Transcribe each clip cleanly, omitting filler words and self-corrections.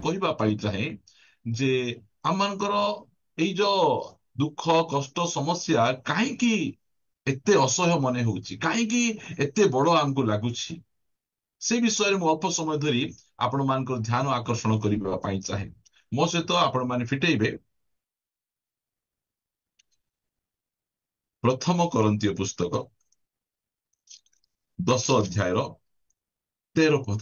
କହିବା ପାଇଁ ଚାହେଁ ଯେ ଆମମାନଙ୍କର ଏଇ ଯୋ ଦୁଃଖ କଷ୍ଟ ସମସ୍ୟା କାହିଁକି ଏତେ ଅସହ୍ୟ ମନେ ହଉଛି, କାହିଁକି ଏତେ ବଡ ଆମକୁ ଲାଗୁଛି, ସେ ବିଷୟରେ ମୁଁ ଅଳ୍ପ ସମୟ ଧରି ଆପଣମାନଙ୍କର ଧ୍ୟାନ ଆକର୍ଷଣ କରିବା ପାଇଁ ଚାହେଁ। ମୋ ସହିତ ଆପଣମାନେ ଫିଟେଇବେ ପ୍ରଥମ କରନ୍ତୀୟ ପୁସ୍ତକ 10 ଅଧ୍ୟାୟର 13 ପଦ।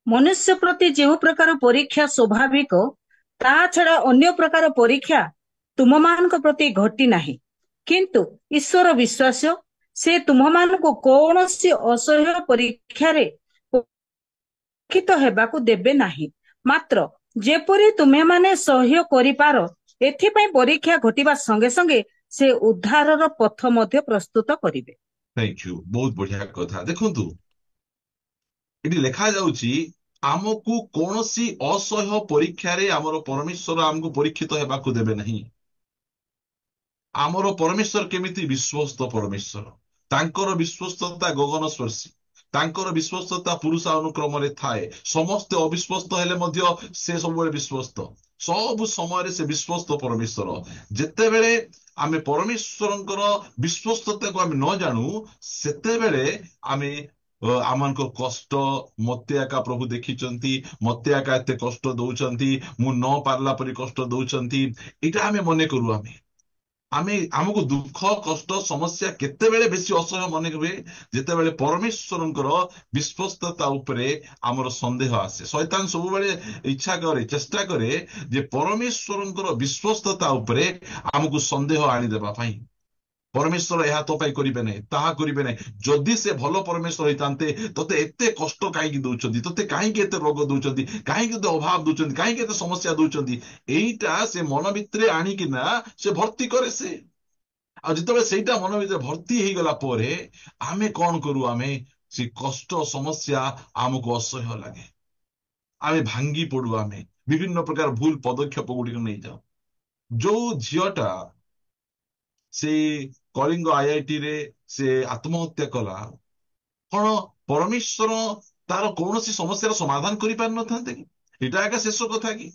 ମନୁଷ୍ୟ ପ୍ରତି ଯେଉଁ ପ୍ରକାର ପରୀକ୍ଷା ସ୍ୱାଭାବିକ, ତାହା ଛଡା ଅନ୍ୟ ପ୍ରକାର ପରୀକ୍ଷା ତୁମମାନଙ୍କ ପ୍ରତି ଘଟି ନାହିଁ। କିନ୍ତୁ ଈଶ୍ୱର ବିଶ୍ୱାସ, ସେ ତୁମମାନଙ୍କୁ କୌଣସି ଅସହ୍ୟ ପରୀକ୍ଷାରେ ପରୀକ୍ଷିତ ହେବାକୁ ଦେବେ ନାହିଁ। ମାତ୍ର ଯେପରି ତୁମେମାନେ ସହ୍ୟ କରିପାର, ଏଥିପାଇଁ ପରୀକ୍ଷା ଘଟିବା ସଙ୍ଗେ ସଙ୍ଗେ ସେ ଉଦ୍ଧାରର ପଥ ମଧ୍ୟ ପ୍ରସ୍ତୁତ କରିବେ। Thank you. ବହୁତ ବଢିଆ କଥା। ଦେଖନ୍ତୁ, ଏଠି ଲେଖା ଯାଉଛି ଆମକୁ କୌଣସି ଅସହ୍ୟ ପରୀକ୍ଷାରେ ଆମର ପରମେଶ୍ୱର ଆମକୁ ପରୀକ୍ଷିତ ହେବାକୁ ଦେବେ ନାହିଁ। ଆମର ପରମେଶ୍ୱର କେମିତି ବିଶ୍ୱସ୍ତ ପରମେଶ୍ୱର, ତାଙ୍କର ବିଶ୍ୱସ୍ତତା ଗଗନ ସ୍ପର୍ଶୀ, ତାଙ୍କର ବିଶ୍ୱସ୍ତତା ପୁରୁଷ ଅନୁକ୍ରମରେ ଥାଏ। ସମସ୍ତେ ଅବିଶ୍ୱସ୍ତ ହେଲେ ମଧ୍ୟ ସେ ସବୁବେଳେ ବିଶ୍ୱସ୍ତ, ସବୁ ସମୟରେ ସେ ବିଶ୍ୱସ୍ତ ପରମେଶ୍ୱର। ଯେତେବେଳେ ଆମେ ପରମେଶ୍ୱରଙ୍କର ବିଶ୍ୱସ୍ତତାକୁ ଆମେ ନ ଜାଣୁ, ସେତେବେଳେ ଆମେ ଆମମାନଙ୍କ କଷ୍ଟ, ମତେ ଏକା ପ୍ରଭୁ ଦେଖିଛନ୍ତି, ମତେ ଏକା ଏତେ କଷ୍ଟ ଦଉଛନ୍ତି, ମୁଁ ନ ପାରିଲା ପରି କଷ୍ଟ ଦଉଛନ୍ତି, ଏଇଟା ଆମେ ମନେ କରୁ। ଆମକୁ ଦୁଃଖ କଷ୍ଟ ସମସ୍ୟା କେତେବେଳେ ବେଶୀ ଅସହ୍ୟ ମନେ ହୁଏ, ଯେତେବେଳେ ପରମେଶ୍ୱରଙ୍କର ବିଶ୍ୱସ୍ତତା ଉପରେ ଆମର ସନ୍ଦେହ ଆସେ। ଶୈତାନ ସବୁବେଳେ ଇଚ୍ଛା କରେ, ଚେଷ୍ଟା କରେ ଯେ ପରମେଶ୍ୱରଙ୍କର ବିଶ୍ୱସ୍ତତା ଉପରେ ଆମକୁ ସନ୍ଦେହ ଆଣିଦେବା ପାଇଁ। ପରମେଶ୍ୱର ଏହା ତୋ ପାଇଁ କରିବେ ନାହିଁ, ତାହା କରିବେ ନାହିଁ। ଯଦି ସେ ଭଲ ପରମେଶ୍ୱର ହେଇଥାନ୍ତେ, ତତେ ଏତେ କଷ୍ଟ କାହିଁକି ଦଉଛନ୍ତି, ତତେ କାହିଁକି ଏତେ ରୋଗ ଦଉଛନ୍ତି, କାହିଁକି ଏତେ ଅଭାବ ଦଉଛନ୍ତି, କାହିଁକି ଏତେ ସମସ୍ୟା ଦଉଛନ୍ତି, ଏଇଟା ସେ ମନ ଭିତରେ ଆଣିକିନା ସେ ଭର୍ତ୍ତି କରେ ସେ। ଆଉ ଯେତେବେଳେ ସେଇଟା ମନ ଭିତରେ ଭର୍ତ୍ତି ହେଇଗଲା ପରେ ଆମେ କଣ କରୁ, ଆମେ ସେ କଷ୍ଟ ସମସ୍ୟା ଆମକୁ ଅସହ୍ୟ ଲାଗେ, ଆମେ ଭାଙ୍ଗି ପଡୁ, ଆମେ ବିଭିନ୍ନ ପ୍ରକାର ଭୁଲ ପଦକ୍ଷେପ ଗୁଡିକ ନେଇଯାଉ। ଯୋଉ ଝିଅଟା ସେଇ କଳିଙ୍ଗ IIT ରେ ସେ ଆତ୍ମହତ୍ୟା କଲା, କଣ ପରମେଶ୍ୱର ତାର କୌଣସି ସମସ୍ୟାର ସମାଧାନ କରିପାରିନଥାନ୍ତେ କି? ଏଇଟା ଏକା ଶେଷ କଥା କି?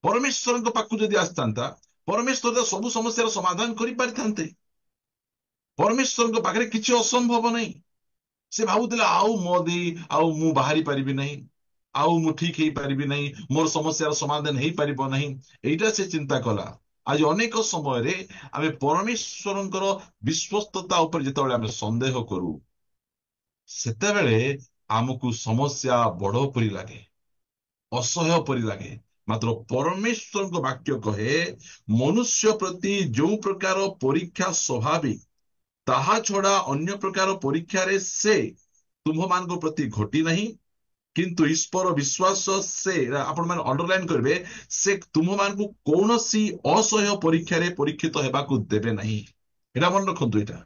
ପରମେଶ୍ୱରଙ୍କ ପାଖକୁ ଯଦି ଆସିଥାନ୍ତା, ପରମେଶ୍ୱର ସବୁ ସମସ୍ୟାର ସମାଧାନ କରିପାରିଥାନ୍ତେ। ପରମେଶ୍ୱରଙ୍କ ପାଖରେ କିଛି ଅସମ୍ଭବ ନାହିଁ। ସେ ଭାବୁଥିଲେ ଆଉ ମୋ ଦେଇ ଆଉ ମୁଁ ବାହାରି ପାରିବି ନାହିଁ, ଆଉ ମୁଁ ଠିକ ହେଇପାରିବି ନାହିଁ, ମୋର ସମସ୍ୟାର ସମାଧାନ ହେଇପାରିବ ନାହିଁ, ଏଇଟା ସେ ଚିନ୍ତା କଲା। ଆଜି ଅନେକ ସମୟରେ ଆମେ ପରମେଶ୍ୱରଙ୍କର ବିଶ୍ୱସ୍ତତା ଉପରେ ଯେତେବେଳେ ଆମେ ସନ୍ଦେହ କରୁ, ସେତେବେଳେ ଆମକୁ ସମସ୍ୟା ବଡ ପରି ଲାଗେ, ଅସହ୍ୟ ପରି ଲାଗେ। ମାତ୍ର ପରମେଶ୍ୱରଙ୍କ ବାକ୍ୟ କହେ, ମନୁଷ୍ୟ ପ୍ରତି ଯୋଉ ପ୍ରକାର ପରୀକ୍ଷା ସ୍ୱାଭାବିକ, ତାହା ଛଡା ଅନ୍ୟ ପ୍ରକାର ପରୀକ୍ଷାରେ ସେ ତୁମ୍ଭମାନଙ୍କ ପ୍ରତି ଘଟି ନାହିଁ। କିନ୍ତୁ ଈଶ୍ୱର ବିଶ୍ୱାସ, ସେ ଆପଣମାନେ ଅଣ୍ଡରଲାଇନ କରିବେ, ସେ ତୁମମାନଙ୍କୁ କୌଣସି ଅସହ୍ୟ ପରୀକ୍ଷାରେ ପରୀକ୍ଷିତ ହେବାକୁ ଦେବେ ନାହିଁ। ଏଇଟା ମନେ ରଖନ୍ତୁ। ଏଇଟା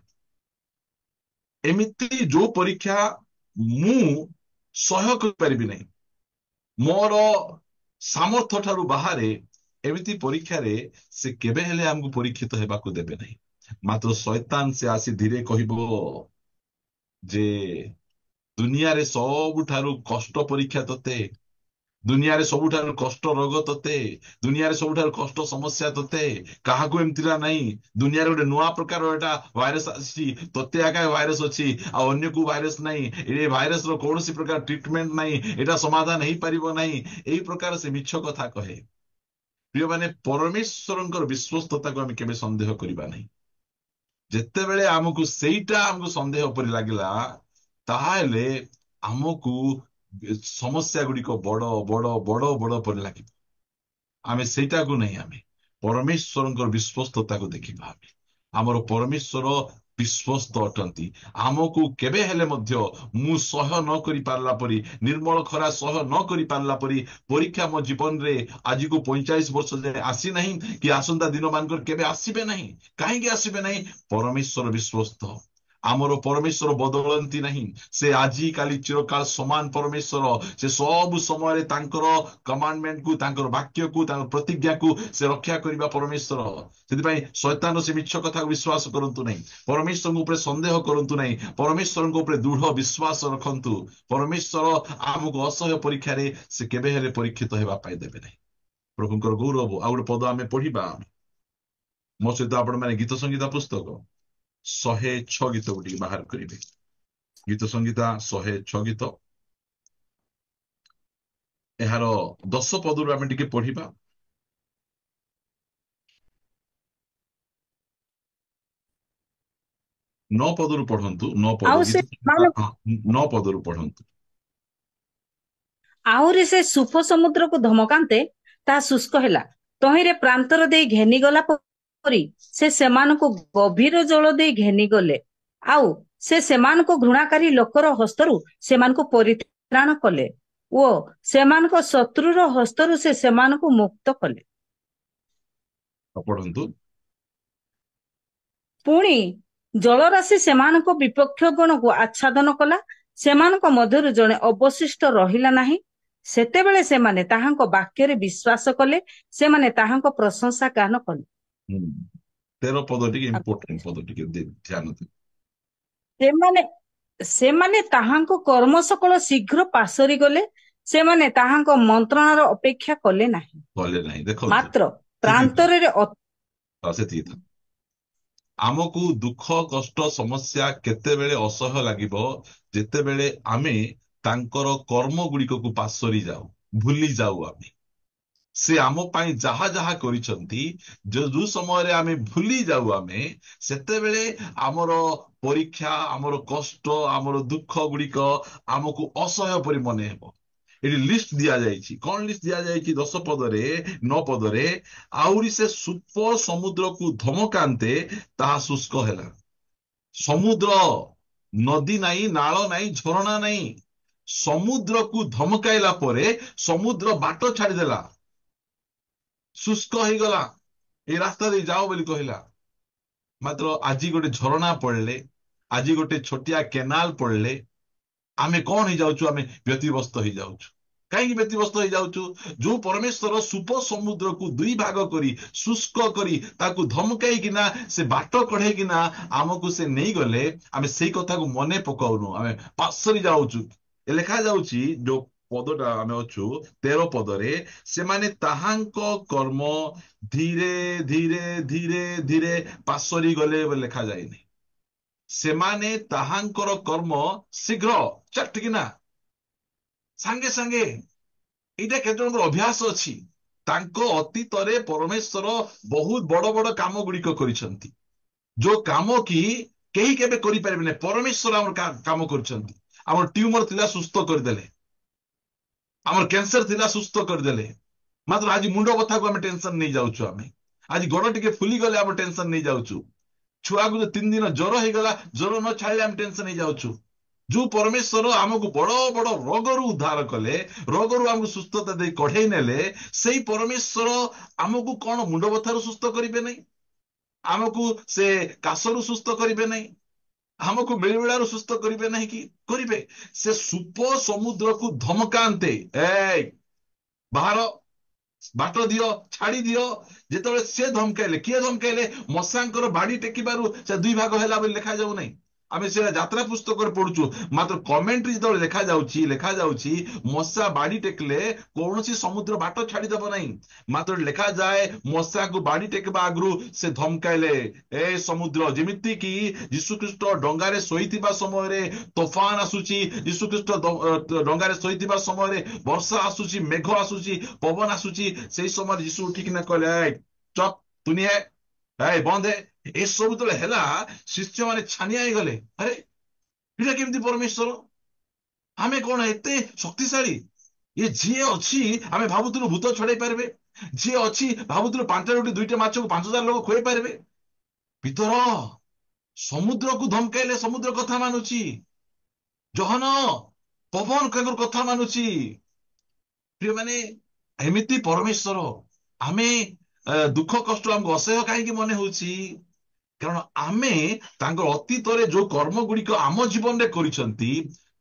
ଏମିତି ଯୋଉ ପରୀକ୍ଷା ମୁଁ ସହ୍ୟ କରିପାରିବି ନାହିଁ, ମୋର ସାମର୍ଥ୍ୟ ଠାରୁ ବାହାରେ, ଏମିତି ପରୀକ୍ଷାରେ ସେ କେବେ ହେଲେ ଆମକୁ ପରୀକ୍ଷିତ ହେବାକୁ ଦେବେ ନାହିଁ। ମାତ୍ର ଶୈତାନ ସେ ଆସି ଧୀରେ କହିବ ଯେ ଦୁନିଆରେ ସବୁଠାରୁ କଷ୍ଟ ପରୀକ୍ଷା ତତେ, ଦୁନିଆରେ ସବୁଠାରୁ କଷ୍ଟ ରୋଗ ତତେ, ଦୁନିଆରେ ସବୁଠାରୁ କଷ୍ଟ ସମସ୍ୟା ତତେ, କାହାକୁ ଏମିତିଲା ନାହିଁ। ଦୁନିଆରେ ଗୋଟେ ନୂଆ ପ୍ରକାର ଏଟା ଭାଇରସ ଆସିଛି, ତତେ ଆକା ଭାଇରସ ଅଛି, ଆଉ ଅନ୍ୟକୁ ଭାଇରସ ନାହିଁ। ଏ ଭାଇରସର କୌଣସି ପ୍ରକାର ଟ୍ରିଟମେଣ୍ଟ ନାହିଁ, ଏଟା ସମାଧାନ ହେଇପାରିବ ନାହିଁ। ଏଇ ପ୍ରକାର ସେ ମିଛ କଥା କହେ। ପ୍ରିୟମାନେ, ପରମେଶ୍ୱରଙ୍କର ବିଶ୍ୱସ୍ତତାକୁ ଆମେ କେବେ ସନ୍ଦେହ କରିବା ନାହିଁ। ଯେତେବେଳେ ଆମକୁ ସେଇଟା ଆମକୁ ସନ୍ଦେହ ପରି ଲାଗିଲା, ତାହେଲେ ଆମକୁ ସମସ୍ୟା ଗୁଡିକ ବଡ ବଡ ବଡ ବଡ ପରି ଲାଗିବ। ଆମେ ସେଇଟାକୁ ନାହିଁ, ଆମେ ପରମେଶ୍ୱରଙ୍କର ବିଶ୍ୱସ୍ତତାକୁ ଦେଖିବା। ଆମର ପରମେଶ୍ୱର ବିଶ୍ୱସ୍ତ ଅଟନ୍ତି। ଆମକୁ କେବେ ହେଲେ ମଧ୍ୟ ମୁଁ ସହ୍ୟ ନ କରି ପାରିଲା ପରି, ନିର୍ମଳ ଖରା ସହ୍ୟ ନ କରି ପାରିଲା ପରି ପରୀକ୍ଷା ମୋ ଜୀବନରେ ଆଜିକୁ 45 ବର୍ଷ ଯାଏ ଆସିନାହିଁ, କି ଆସନ୍ତା ଦିନ ମାନଙ୍କର କେବେ ଆସିବେ ନାହିଁ। କାହିଁକି ଆସିବେ ନାହିଁ? ପରମେଶ୍ୱର ବିଶ୍ୱସ୍ତ। ଆମର ପରମେଶ୍ୱର ବଦଳନ୍ତି ନାହିଁ। ସେ ଆଜି କାଲି ଚିରକାଳ ସମାନ ପରମେଶ୍ୱର। ସେ ସବୁ ସମୟରେ ତାଙ୍କର କମାଣ୍ଡମେଣ୍ଟକୁ, ତାଙ୍କର ବାକ୍ୟକୁ, ତାଙ୍କର ପ୍ରତିଜ୍ଞାକୁ ସେ ରକ୍ଷା କରିବା ପରମେଶ୍ୱର। ସେଥିପାଇଁ ଶୈତାନ ସେ ମିଛ କଥାକୁ ବିଶ୍ୱାସ କରନ୍ତୁ ନାହିଁ। ପରମେଶ୍ୱରଙ୍କ ଉପରେ ସନ୍ଦେହ କରନ୍ତୁ ନାହିଁ। ପରମେଶ୍ୱରଙ୍କ ଉପରେ ଦୃଢ ବିଶ୍ୱାସ ରଖନ୍ତୁ। ପରମେଶ୍ୱର ଆମକୁ ଅସହ୍ୟ ପରୀକ୍ଷାରେ ସେ କେବେ ହେଲେ ପରୀକ୍ଷିତ ହେବା ପାଇଁ ଦେବେ ନାହିଁ। ପ୍ରଭୁଙ୍କର ଗୌରବ। ଆଉ ଗୋଟେ ପଦ ଆମେ ପଢିବା। ମୋ ସହିତ ଆପଣ ମାନେ ଗୀତ ସଂଗୀତା ପୁସ୍ତକ 106 ଗୀତକୁ ଟିକେ ବାହାର କରିବେ। ଗୀତ ସଂଗୀତା 106 ଗୀତ, ଏହାର 10 ପଦରୁ ଆମେ ଟିକେ ପଢିବା। 9 ପଦରୁ ପଢନ୍ତୁ। 9 ପଦ, ଆଉ ଗୀତ ସେ ସଂଗୀତା 9 ପଦରୁ ପଢନ୍ତୁ। ଆହୁରି ସେ ସୁଫ ସମୁଦ୍ରକୁ ଧମକାନ୍ତେ ତାହା ଶୁଷ୍କ ହେଲା। ତହିଁରେ ପ୍ରାନ୍ତର ଦେଇ ଘେନିଗଲା ପରି ସେ ସେମାନଙ୍କୁ ଗଭୀର ଜଳ ଦେଇ ଘେନିଗଲେ। ଆଉ ସେ ସେମାନଙ୍କୁ ଘୃଣାକାରୀ ଲୋକର ହସ୍ତରୁ ସେମାନଙ୍କୁ ପରିତ୍ରାଣ କଲେ ଓ ସେମାନଙ୍କ ଶତ୍ରୁର ହସ୍ତରୁ ସେ ସେମାନଙ୍କୁ ମୁକ୍ତ କଲେ। ପଢନ୍ତୁ। ପୁଣି ଜଳରାଶି ସେମାନଙ୍କ ବିପକ୍ଷ ଗଣକୁ ଆଚ୍ଛାଦନ କଲା। ସେମାନଙ୍କ ମଧ୍ୟରୁ ଜଣେ ଅବଶିଷ୍ଟ ରହିଲା ନାହିଁ। ସେତେବେଳେ ସେମାନେ ତାହାଙ୍କ ବାକ୍ୟରେ ବିଶ୍ୱାସ କଲେ। ସେମାନେ ତାହାଙ୍କ ପ୍ରଶଂସା ଗାନ କଲେ। 13 ପଦ ଟିକେ ଇମ୍ପୋର୍ଟାଣ୍ଟ ପଦ, ଟିକେ ଧ୍ୟାନ ଦିଅ। ସେମାନେ ସେମାନେ ତାହାଙ୍କ କର୍ମ ସକଳ ଶୀଘ୍ର ପାସରି ଗଲେ। ସେମାନେ ତାହାଙ୍କ ମନ୍ତ୍ରଣାର ଅପେକ୍ଷା କଲେ ନାହିଁ। କଲେ ନାହିଁ। ଦେଖନ୍ତୁ, ମାତ୍ର ସେତିକି ଥାଉ। ପ୍ରାନ୍ତରରେ ସେତିକି ଥାଉ। ଆମକୁ ଦୁଃଖ, କଷ୍ଟ, ସମସ୍ୟା କେତେବେଳେ ଅସହ୍ୟ ଲାଗିବ? ଯେତେବେଳେ ଆମେ ତାଙ୍କର କର୍ମ ଗୁଡିକକୁ ପାସରି ଯାଉ, ଭୁଲି ଯାଉ। ଆମେ ସେ ଆମ ପାଇଁ ଯାହା ଯାହା କରିଛନ୍ତି, ଯୋଉ ସମୟରେ ଆମେ ଭୁଲି ଯାଉ, ଆମେ ସେତେବେଳେ ଆମର ପରୀକ୍ଷା, ଆମର କଷ୍ଟ, ଆମର ଦୁଃଖ ଗୁଡିକ ଆମକୁ ଅସହ୍ୟ ପରି ମନେ ହେବ। ଏଠି ଲିଷ୍ଟ ଦିଆଯାଇଛି। କଣ ଲିଷ୍ଟ ଦିଆଯାଇଛି? 10 ପଦରେ, 9 ପଦରେ, ଆହୁରି ସେ ସୁପ ସମୁଦ୍ରକୁ ଧମକାନ୍ତେ ତାହା ଶୁଷ୍କ ହେଲା। ସମୁଦ୍ର, ନଦୀ ନାହିଁ, ନାଳ ନାହିଁ, ଝରଣା ନାହିଁ। ସମୁଦ୍ରକୁ ଧମକାଇଲା ପରେ ସମୁଦ୍ର ବାଟ ଛାଡିଦେଲା, ଶୁଷ୍କ ହେଇଗଲା। ଏଇ ରାସ୍ତା ଦେଇ ଯାଅ ବୋଲି କହିଲା। ମାତ୍ର ଆଜି ଗୋଟେ ଝରଣା ପଡିଲେ, ଆଜି ଗୋଟେ ଛୋଟିଆ କେନାଲ ପଡିଲେ ଆମେ କଣ ହେଇଯାଉଛୁ? ଆମେ ବ୍ୟତିବ୍ୟସ୍ତ ହେଇଯାଉଛୁ। କାହିଁକି ବ୍ୟତିବ୍ୟସ୍ତ ହେଇଯାଉଛୁ? ଯୋଉ ପରମେଶ୍ୱର ସୁପ ସମୁଦ୍ରକୁ 2 ଭାଗ କରି, ଶୁଷ୍କ କରି, ତାକୁ ଧମକାଇକିନା, ସେ ବାଟ କଢେଇକିନା ଆମକୁ ସେ ନେଇଗଲେ, ଆମେ ସେଇ କଥାକୁ ମନେ ପକାଉନୁ, ଆମେ ପାସରି ଯାଉଛୁ। ଲେଖା ଯାଉଛି, ଯୋଉ ପଦଟା ଆମେ ଅଛୁ 13 ପଦରେ, ସେମାନେ ତାହାଙ୍କ କର୍ମ ଧୀରେ ଧୀରେ ଧୀରେ ଧୀରେ ପାସରି ଗଲେ ବୋଲି ଲେଖାଯାଇନି। ସେମାନେ ତାହାଙ୍କର କର୍ମ ଶୀଘ୍ର, ଚାଟିକିନା, ସାଙ୍ଗେ ସାଙ୍ଗେ। ଏଇଟା କେତେ ଜଣଙ୍କର ଅଭ୍ୟାସ ଅଛି। ତାଙ୍କ ଅତୀତରେ ପରମେଶ୍ୱର ବହୁତ ବଡ ବଡ କାମ ଗୁଡିକ କରିଛନ୍ତି, ଯୋଉ କାମ କି କେହି କେବେ କରିପାରିବେନି। ପରମେଶ୍ୱର ଆମର କାମ କରିଛନ୍ତି। ଆମର ଟ୍ୟୁମର ଥିଲା, ସୁସ୍ଥ କରିଦେଲେ। ଆମର କ୍ୟାନ୍ସର ଥିଲା, ସୁସ୍ଥ କରିଦେଲେ। ମାତ୍ର ଆଜି ମୁଣ୍ଡ କଥାକୁ ଆମେ ଟେନସନ ନେଇଯାଉଛୁ। ଆମେ ଆଜି ଗୋଡ ଟିକେ ଫୁଲିଗଲେ ଆମେ ଟେନସନ ନେଇଯାଉଛୁ। ଛୁଆକୁ 3 ଦିନ ଜ୍ୱର ହେଇଗଲା, ଜ୍ୱର ନ ଛାଡ଼ିଲେ ଆମେ ଟେନସନ ହେଇଯାଉଛୁ। ଯୋଉ ପରମେଶ୍ୱର ଆମକୁ ବଡ ବଡ ରୋଗରୁ ଉଦ୍ଧାର କଲେ, ରୋଗରୁ ଆମକୁ ସୁସ୍ଥତା ଦେଇ କଢେଇ ନେଲେ, ସେଇ ପରମେଶ୍ୱର ଆମକୁ କଣ ମୁଣ୍ଡ ବଥାରୁ ସୁସ୍ଥ କରିବେ ନାହିଁ? ଆମକୁ ସେ କାଶରୁ ସୁସ୍ଥ କରିବେ ନାହିଁ? ଆମକୁ ମିଳିମିଳାରୁ ସୁସ୍ଥ କରିବେ ନାହିଁ କି? କରିବେ। ସେ ସୁପ ସମୁଦ୍ରକୁ ଧମକାନ୍ତେ, ବାହାର, ବାଟ ଦିଅ, ଛାଡି ଦିଅ। ଯେତେବେଳେ ସେ ଧମକାଇଲେ, କିଏ ଧମକାଇଲେ? ମଶାଙ୍କର ବାଡି ଟେକିବାରୁ ସେ 2 ଭାଗ ହେଲା ବୋଲି ଲେଖାଯାଉ ନାହିଁ। ଆମେ ସେଟା ଯାତ୍ରା ପୁସ୍ତକରେ ପଢୁଛୁ। ମାତ୍ର କମେଣ୍ଟ୍ରି ଯେତେବେଳେ ଲେଖାଯାଉଛି ମଶା ବାଡି ଟେକିଲେ କୌଣସି ସମୁଦ୍ର ବାଟ ଛାଡିଦେବ ନାହିଁ। ମାତ୍ର ଲେଖାଯାଏ, ମଶାକୁ ବାଡି ଟେକିବା ଆଗରୁ ସେ ଧମକାଇଲେ, ଏ ସମୁଦ୍ର। ଯେମିତି କି ଯୀଶୁଖ୍ରୀଷ୍ଟ ଡଙ୍ଗାରେ ଶୋଇଥିବା ସମୟରେ ତୋଫାନ ଆସୁଛି, ଯୀଶୁଖ୍ରୀଷ୍ଟ ଡଙ୍ଗାରେ ଶୋଇଥିବା ସମୟରେ ବର୍ଷା ଆସୁଛି, ମେଘ ଆସୁଛି, ପବନ ଆସୁଛି। ସେଇ ସମୟରେ ଯୀଶୁ ଉଠିକିନା କହିଲେ, ଚପ୍, ତୁନି ହେ, ବନ୍ଦ ହେ। ଏସବୁ ଯେତେବେଳେ ହେଲା, ଶିଷ୍ୟମାନେ ଛାନିଆ ହେଇଗଲେ। ଆରେ ଏଇଟା କେମିତି ପରମେଶ୍ୱର? ଆମେ କଣ ଏତେ ଶକ୍ତିଶାଳୀ? ଏ ଯିଏ ଅଛି, ଆମେ ଭାବୁଥିଲୁ ଭୂତ ଛଡେଇ ପାରିବେ। ଯିଏ ଅଛି, ଭାବୁଥିଲୁ 5 ରୁଟି 2 ମାଛକୁ 5,000 ଲୋକ ଖୁଆଇ ପାରିବେ। ଭିତର ସମୁଦ୍ରକୁ ଧମକାଇଲେ, ସମୁଦ୍ର କଥା ମାନୁଛି। ଜହନ, ପବନ ତାଙ୍କର କଥା ମାନୁଛି। ପ୍ରିୟମାନେ, ଏମିତି ପରମେଶ୍ୱର। ଆମେ ଦୁଃଖ କଷ୍ଟ ଆମକୁ ଅସହ୍ୟ କାହିଁକି ମନେ ହଉଛି? କାରଣ ଆମେ ତାଙ୍କର ଅତୀତରେ ଯୋଉ କର୍ମ ଗୁଡିକ ଆମ ଜୀବନରେ କରିଛନ୍ତି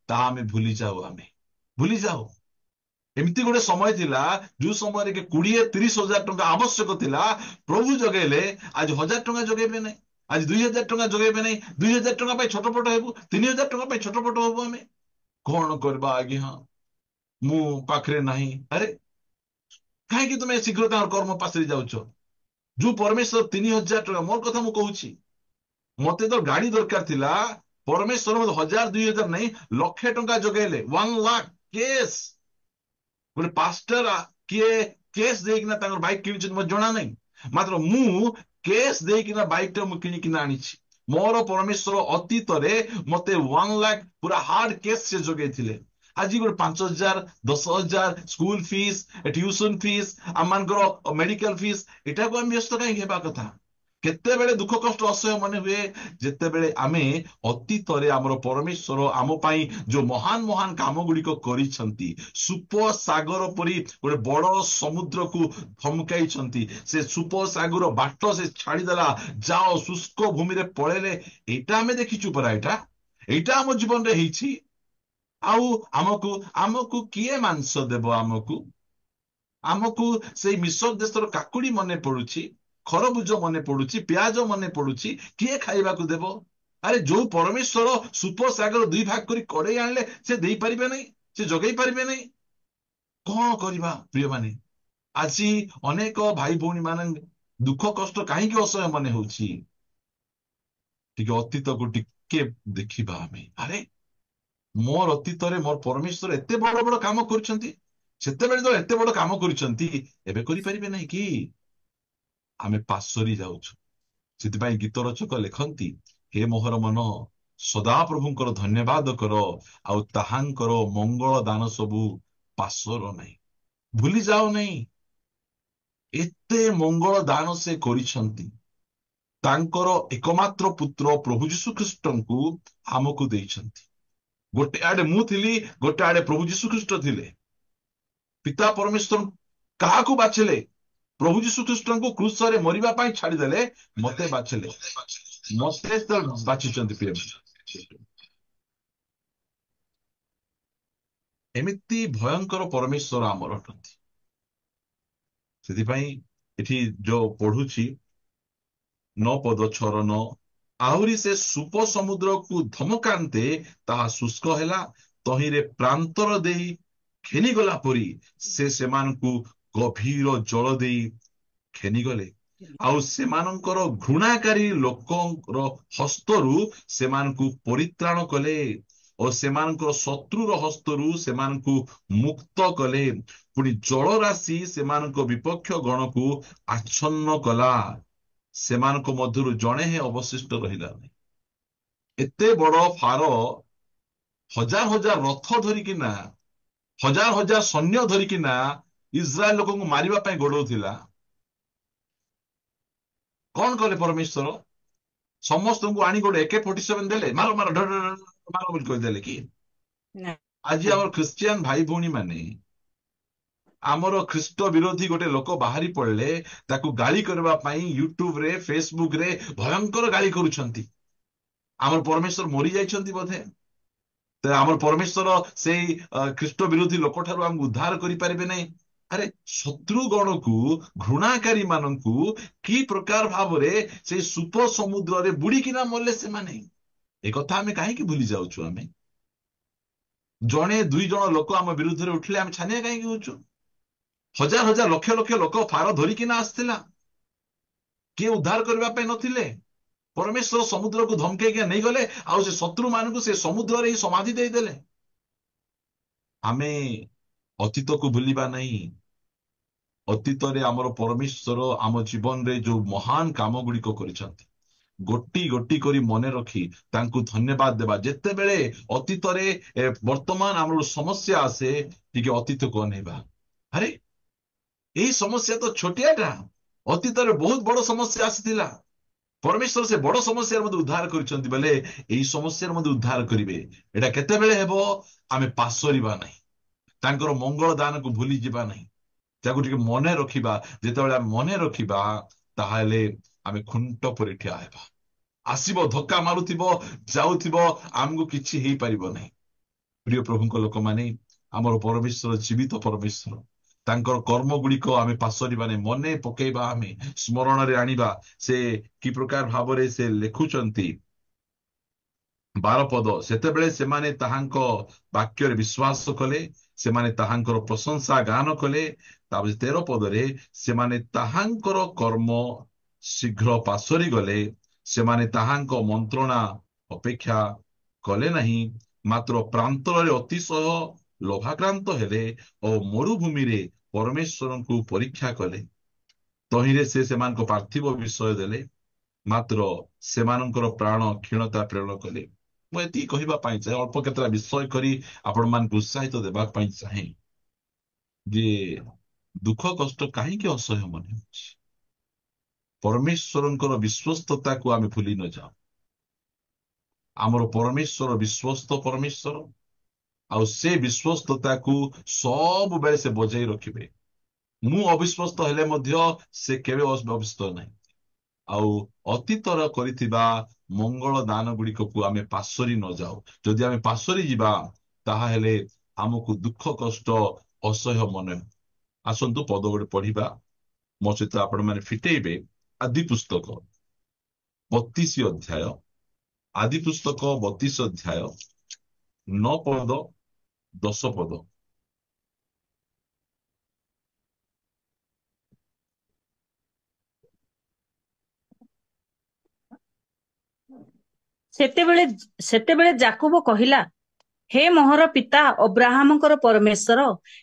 ତାହା ଆମେ ଭୁଲିଯାଉ। ଏମିତି ଗୋଟେ ସମୟ ଥିଲା ଯୋଉ ସମୟରେ କି 20-30 ହଜାର ଟଙ୍କା ଆବଶ୍ୟକ ଥିଲା, ପ୍ରଭୁ ଯୋଗେଇଲେ। ଆଜି 1000 ଟଙ୍କା ଯୋଗେଇବେ ନାହିଁ, ଆଜି 2000 ଟଙ୍କା ଯୋଗେଇବେ ନାହିଁ। 2000 ଟଙ୍କା ପାଇଁ ଛଟପଟ ହେବୁ, 3000 ଟଙ୍କା ପାଇଁ ଛଟପଟ ହବୁ ଆମେ। କଣ କରିବା ଆଜ୍ଞା, ମୁଁ ପାଖରେ ନାହିଁ। ଆରେ କାହିଁକି ତୁମେ ଶୀଘ୍ର ତାଙ୍କର କର୍ମ ପାଶରି ଯାଉଛ? ଯୋଉ ପରମେଶ୍ୱର 3000 ଟଙ୍କା, ମୋର କଥା ମୁଁ କହୁଛି, ମତେ ତ ଗାଡି ଦରକାର ଥିଲା, ପରମେଶ୍ୱର ମତେ 1000-2000 ନାହିଁ, 1,00,000 ଟଙ୍କା ଯୋଗେଇଲେ। 1 ଲାଖ କେସ୍। ଗୋଟେ ପାଷ୍ଟର କିଏ କେସ୍ ଦେଇକିନା ତାଙ୍କର ବାଇକ୍ କିଣିଛନ୍ତି ମୋତେ ଜଣା ନାହିଁ, ମାତ୍ର ମୁଁ କେସ୍ ଦେଇକିନା ବାଇକ୍ ଟା ମୁଁ କିଣିକିନା ଆଣିଛି। ମୋର ପରମେଶ୍ୱର ଅତୀତରେ ମତେ 1 ଲାଖ ପୁରା ହାର୍ଡ କେସ୍ ସେ ଯୋଗେଇଥିଲେ। ଆଜି ଗୋଟେ 5,000-10,000 ସ୍କୁଲ ଫିସ୍, ଟ୍ୟୁସନ ଫିସ୍, ଆମମାନଙ୍କର ମେଡିକାଲ ଫିସ୍, ଏଟାକୁ ଆମେ ବ୍ୟସ୍ତ କାହିଁକି ହେବା କଥା? କେତେବେଳେ ଦୁଃଖ କଷ୍ଟ ଅସହ୍ୟ ମନେ ହୁଏ ଯେତେବେଳେ ଆମେ ଅତୀତରେ ଆମର ପରମେଶ୍ୱର ଆମ ପାଇଁ ଯୋଉ ମହାନ ମହାନ କାମ ଗୁଡିକ କରିଛନ୍ତି, ସୁପ ସାଗର ପରି ଗୋଟେ ବଡ ସମୁଦ୍ରକୁ ଧମକାଇଛନ୍ତି, ସେ ସୁପ ସାଗର ବାଟ ସେ ଛାଡିଦେଲା, ଯାଅ ଶୁଷ୍କ ଭୂମିରେ ପଳେଇଲେ। ଏଇଟା ଆମେ ଦେଖିଛୁ ପରା, ଏଇଟା ଆମ ଜୀବନରେ ହେଇଛି। ଆଉ ଆମକୁ ଆମକୁ କିଏ ମାଂସ ଦେବ? ଆମକୁ ସେଇ ମିଶର ଦେଶର କାକୁଡି ମନେ ପଡୁଛି, ଖରଭୁଜ ମନେ ପଡୁଛି, ପିଆଜ ମନେ ପଡୁଛି, କିଏ ଖାଇବାକୁ ଦେବ? ଆରେ ଯୋଉ ପରମେଶ୍ୱର ସୁପ ସାଗର 2 ଭାଗ କରି କଡେଇ ଆଣିଲେ, ସେ ଦେଇପାରିବେ ନାହିଁ, ସେ ଯୋଗେଇ ପାରିବେ ନାହିଁ। କଣ କରିବା ପ୍ରିୟମାନେ? ଆଜି ଅନେକ ଭାଇ ଭଉଣୀ ମାନେ ଦୁଃଖ କଷ୍ଟ କାହିଁକି ଅସହ୍ୟ ମନେ ହଉଛି? ଟିକେ ଅତୀତକୁ ଟିକେ ଦେଖିବା ଆମେ। ଆରେ ମୋର ଅତୀତରେ ମୋର ପରମେଶ୍ୱର ଏତେ ବଡ ବଡ କାମ କରିଛନ୍ତି, ସେତେବେଳେ ତ ଏତେ ବଡ କାମ କରିଛନ୍ତି, ଏବେ କରିପାରିବେ ନାହିଁ କି? ଆମେ ପାଶୋରି ଯାଉଛୁ। ସେଥିପାଇଁ ଗୀତ ରଚକ ଲେଖନ୍ତି, ହେ ମୋହର ମନ ସଦାପ୍ରଭୁଙ୍କର ଧନ୍ୟବାଦ କର, ଆଉ ତାହାଙ୍କର ମଙ୍ଗଳ ଦାନ ସବୁ ପାଶୋର ନାହିଁ। ଭୁଲି ଯାଅ ନାହିଁ, ଏତେ ମଙ୍ଗଳ ଦାନ ସେ କରିଛନ୍ତି। ତାଙ୍କର ଏକମାତ୍ର ପୁତ୍ର ପ୍ରଭୁ ଯୀଶୁ ଖ୍ରୀଷ୍ଟଙ୍କୁ ଆମକୁ ଦେଇଛନ୍ତି। ଗୋଟେ ଆଡେ ମୁଁ ଥିଲି, ଗୋଟେ ଆଡେ ପ୍ରଭୁ ଯୀଶୁ ଖ୍ରୀଷ୍ଟ ଥିଲେ। ପିତା ପରମେଶ୍ୱର କାହାକୁ ବାଛିଲେ? ପ୍ରଭୁ ଯୀଶୁ ଖ୍ରୀଷ୍ଟଙ୍କୁ କ୍ରୁଶରେ ମରିବା ପାଇଁ ଛାଡିଦେଲେ, ମତେ ବାଛିଲେ। ମତେ ତ ବାଛିଛନ୍ତି ପ୍ରିୟ। ଏମିତି ଭୟଙ୍କର ପରମେଶ୍ୱର ଆମର ଅଟନ୍ତି। ସେଥିପାଇଁ ଏଠି ଯୋଉ ପଢୁଛି 9 ପଦ 6-9, ଆହୁରି ସେ ସୁପ ସମୁଦ୍ରକୁ ଧମକାନ୍ତେ ତାହା ଶୁଷ୍କ ହେଲା, ତହିଁରେ ପ୍ରାନ୍ତର ଦେଇ ଖେନିଗଲା ପରି ସେ ସେମାନଙ୍କୁ ଗଭୀର ଜଳ ଦେଇ ଖେନିଗଲେ। ଆଉ ସେମାନଙ୍କର ଘୃଣାକାରୀ ଲୋକଙ୍କର ହସ୍ତରୁ ସେମାନଙ୍କୁ ପରିତ୍ରାଣ କଲେ, ଓ ସେମାନଙ୍କର ଶତ୍ରୁର ହସ୍ତରୁ ସେମାନଙ୍କୁ ମୁକ୍ତ କଲେ। ପୁଣି ଜଳରାଶି ସେମାନଙ୍କ ବିପକ୍ଷ ଗଣକୁ ଆଚ୍ଛନ୍ନ କଲା, ସେମାନଙ୍କ ମଧ୍ୟରୁ ଜଣେ ହିଁ ଅବଶିଷ୍ଟ ରହିଲା ନାହିଁ। ଏତେ ବଡ ଫାର 1000 ରଥ ଧରିକିନା, 1000 ସୈନ୍ୟ ଧରିକିନା ଇସ୍ରାଏଲ ଲୋକଙ୍କୁ ମାରିବା ପାଇଁ ଗୋଡଉଥିଲା। କଣ କଲେ ପରମେଶ୍ୱର? ସମସ୍ତଙ୍କୁ ଆଣି ଗୋଟେ AK-47 ଦେଲେ, ମାର ମାର ମାର ବୋଲି କହିଦେଲେ କି? ଆଜି ଆମର ଖ୍ରୀଷ୍ଟିଆନ ଭାଇ ଭଉଣୀ ମାନେ, ଆମର ଖ୍ରୀଷ୍ଟ ବିରୋଧୀ ଗୋଟେ ଲୋକ ବାହାରି ପଡିଲେ, ତାକୁ ଗାଳି କରିବା ପାଇଁ ୟୁଟ୍ୟୁବରେ ଫେସବୁକରେ ଭୟଙ୍କର ଗାଳି କରୁଛନ୍ତି। ଆମର ପରମେଶ୍ୱର ମରି ଯାଇଛନ୍ତି ବୋଧେ? ଆମର ପରମେଶ୍ୱର ସେଇ ଖ୍ରୀଷ୍ଟ ବିରୋଧୀ ଲୋକଠାରୁ ଆମକୁ ଉଦ୍ଧାର କରିପାରିବେ ନାହିଁ? ଆରେ ଶତ୍ରୁଗଣକୁ, ଘୃଣାକାରୀ ମାନଙ୍କୁ କି ପ୍ରକାର ଭାବରେ ସେଇ ସୁପ ସମୁଦ୍ରରେ ବୁଡିକିନା ମଲେ ସେମାନେ, ଏ କଥା ଆମେ କାହିଁକି ଭୁଲି ଯାଉଛୁ? ଆମେ ଜଣେ 2 ଜଣ ଲୋକ ଆମ ବିରୁଦ୍ଧରେ ଉଠିଲେ ଆମେ ଛାନିଆ କାହିଁକି ହଉଛୁ? 1000 ଲକ୍ଷ ଲକ୍ଷ ଲୋକ ଫାର ଧରିକିନା ଆସିଥିଲା, କିଏ ଉଦ୍ଧାର କରିବା ପାଇଁ ନଥିଲେ? ପରମେଶ୍ୱର ସମୁଦ୍ରକୁ ଧମକେଇକି ନେଇଗଲେ, ଆଉ ସେ ଶତ୍ରୁ ମାନଙ୍କୁ ସେ ସମୁଦ୍ରରେ ହିଁ ସମାଧି ଦେଇଦେଲେ। ଆମେ ଅତୀତକୁ ଭୁଲିବା ନାହିଁ। ଅତୀତରେ ଆମର ପରମେଶ୍ୱର ଆମ ଜୀବନରେ ଯୋଉ ମହାନ କାମ ଗୁଡିକ କରିଛନ୍ତି, ଗୋଟି ଗୋଟି କରି ମନେ ରଖି ତାଙ୍କୁ ଧନ୍ୟବାଦ ଦେବା। ଯେତେବେଳେ ଅତୀତରେ ବର୍ତ୍ତମାନ ଆମର ସମସ୍ୟା ଆସେ, ଟିକେ ଅତୀତକୁ ଅନେଇବା। ଆରେ ଏଇ ସମସ୍ୟା ତ ଛୋଟିଆଟା, ଅତୀତରେ ବହୁତ ବଡ ସମସ୍ୟା ଆସିଥିଲା। ପରମେଶ୍ୱର ସେ ବଡ ସମସ୍ୟାର ମଧ୍ୟ ଉଦ୍ଧାର କରିଛନ୍ତି, ବୋଲେ ଏଇ ସମସ୍ୟାର ମଧ୍ୟ ଉଦ୍ଧାର କରିବେ। ଏଇଟା କେତେବେଳେ ହେବ? ଆମେ ପାଶୋରିବା ନାହିଁ, ତାଙ୍କର ମଙ୍ଗଳ ଦାନକୁ ଭୁଲି ଯିବା ନାହିଁ, ତାକୁ ଟିକେ ମନେ ରଖିବା। ଯେତେବେଳେ ଆମେ ମନେ ରଖିବା, ତାହେଲେ ଆମେ ଖୁଣ୍ଟ ପରି ଠିଆ ହେବା। ଆସିବ, ଧକ୍କା ମାରୁଥିବ, ଯାଉଥିବ, ଆମକୁ କିଛି ହେଇପାରିବ ନାହିଁ। ପ୍ରିୟ ପ୍ରଭୁଙ୍କ ଲୋକମାନେ, ଆମର ପରମେଶ୍ୱର ଜୀବିତ ପରମେଶ୍ୱର। ତାଙ୍କର କର୍ମ ଗୁଡିକ ଆମେ ପାସରିବା ନାହିଁ, ମନେ ପକେଇବା, ଆମେ ସ୍ମରଣରେ ଆଣିବା। ସେ କି ପ୍ରକାର ଭାବରେ ସେ ଲେଖୁଛନ୍ତି 12 ପଦ, ସେତେବେଳେ ସେମାନେ ତାହାଙ୍କ ବାକ୍ୟରେ ବିଶ୍ୱାସ କଲେ, ସେମାନେ ତାହାଙ୍କର ପ୍ରଶଂସା ଗାନ କଲେ। ତାପରେ 13 ପଦରେ, ସେମାନେ ତାହାଙ୍କର କର୍ମ ଶୀଘ୍ର ପାସରି ଗଲେ, ସେମାନେ ତାହାଙ୍କ ମନ୍ତ୍ରଣା ଅପେକ୍ଷା କଲେ ନାହିଁ, ମାତ୍ର ପ୍ରାନ୍ତରରେ ଅତିଶୟ ଲୋଭାକ୍ରାନ୍ତ ହେଲେ ଓ ମରୁଭୂମିରେ ପରମେଶ୍ୱରଙ୍କୁ ପରୀକ୍ଷା କଲେ। ତହିଁରେ ସେ ସେମାନଙ୍କ ପାର୍ଥିବ ବିଷୟ ଦେଲେ, ମାତ୍ର ସେମାନଙ୍କର ପ୍ରାଣ କ୍ଷୀଣତା ପ୍ରେରଣ କଲେ। ମୁଁ ଏତିକି କହିବା ପାଇଁ ଚାହେଁ, ଅଳ୍ପ କେତେଟା ବିଷୟ କରି ଆପଣମାନଙ୍କୁ ଉତ୍ସାହିତ ଦେବା ପାଇଁ ଚାହେଁ ଯେ ଦୁଃଖ କଷ୍ଟ କାହିଁକି ଅସହ୍ୟ ମନେ ହେଉଛି? ପରମେଶ୍ୱରଙ୍କର ବିଶ୍ୱସ୍ତତାକୁ ଆମେ ଭୁଲି ନ ଯାଉ। ଆମର ପରମେଶ୍ୱର ବିଶ୍ୱସ୍ତ ପରମେଶ୍ୱର, ଆଉ ସେ ବିଶ୍ୱସ୍ତତାକୁ ସବୁବେଳେ ସେ ବଜାଇ ରଖିବେ। ମୁଁ ଅବିଶ୍ୱସ୍ତ ହେଲେ ମଧ୍ୟ ସେ କେବେ ଅବିଶ୍ୱସ୍ତ ନାହିଁ। ଆଉ ଅତୀତର କରିଥିବା ମଙ୍ଗଳ ଦାନ ଗୁଡିକକୁ ଆମେ ପାସରି ନ ଯାଉ। ଯଦି ଆମେ ପାସରି ଯିବା, ତାହେଲେ ଆମକୁ ଦୁଃଖ କଷ୍ଟ ଅସହ୍ୟ ମନେ। ଆସନ୍ତୁ ପଦ ଗୋଟେ ପଢିବା, ମୋ ସହିତ ଆପଣ ମାନେ ଫିଟେଇବେ। ଆଦି ପୁସ୍ତକ 32 ଅଧ୍ୟାୟ, ଆଦି ପୁସ୍ତକ 32 ଅଧ୍ୟାୟ 9 ପଦ 10 ପଦ। ସେତେବେଳେ ସେତେବେଳେ ଯାକୋବ କହିଲା, ହେ ମୋହର ପିତା ଅବ୍ରାହମଙ୍କର ପରମେଶ୍ୱର,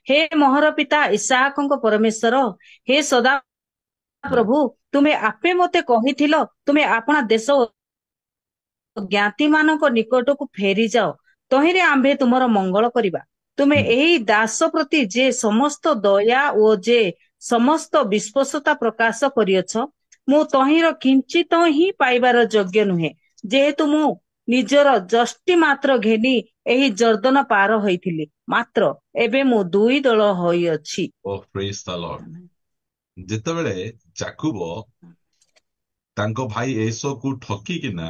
ହେ ମୋହର ପିତା ଇସାହାକଙ୍କ ପରମେଶ୍ୱର, ହେ ସଦା ପ୍ରଭୁ, ତୁମେ ଆପେ ମୋତେ କହିଥିଲ, ତୁମେ ଆପଣା ଦେଶ ଓ ଜ୍ଞାତି ମାନଙ୍କ ନିକଟକୁ ଫେରିଯାଅ, ତହିଁରେ ଆମ୍ଭେ ତୁମର ମଙ୍ଗଳ କରିବା। ତୁମେ ଏହି ଦାସ ପ୍ରତି ଯେ ସମସ୍ତ ଦୟା ଓ ଯେ ସମସ୍ତ ବିଶ୍ୱାସତା ପ୍ରକାଶ କରିଅଛ, ମୁଁ ତହିଁର କିଞ୍ଚିତ ହିଁ ପାଇବାର ଯୋଗ୍ୟ ନୁହେଁ, ଯେହେତୁ ମୁଁ ନିଜର ଯଷ୍ଟି ମାତ୍ର ଘେନି ଏହି ଜର୍ଦ୍ଦନ ପାର ହୋଇଥିଲି, ମାତ୍ର ଏବେ ମୁଁ 2 ଦଳ ହୋଇଅଛି। ଓ ପ୍ରେଜ୍ ଦ ଲର୍ଡ। ଯେତେବେଳେ ଯାକୁବ ତାଙ୍କ ଭାଇ ଏସୋକୁ ଠକିକିନା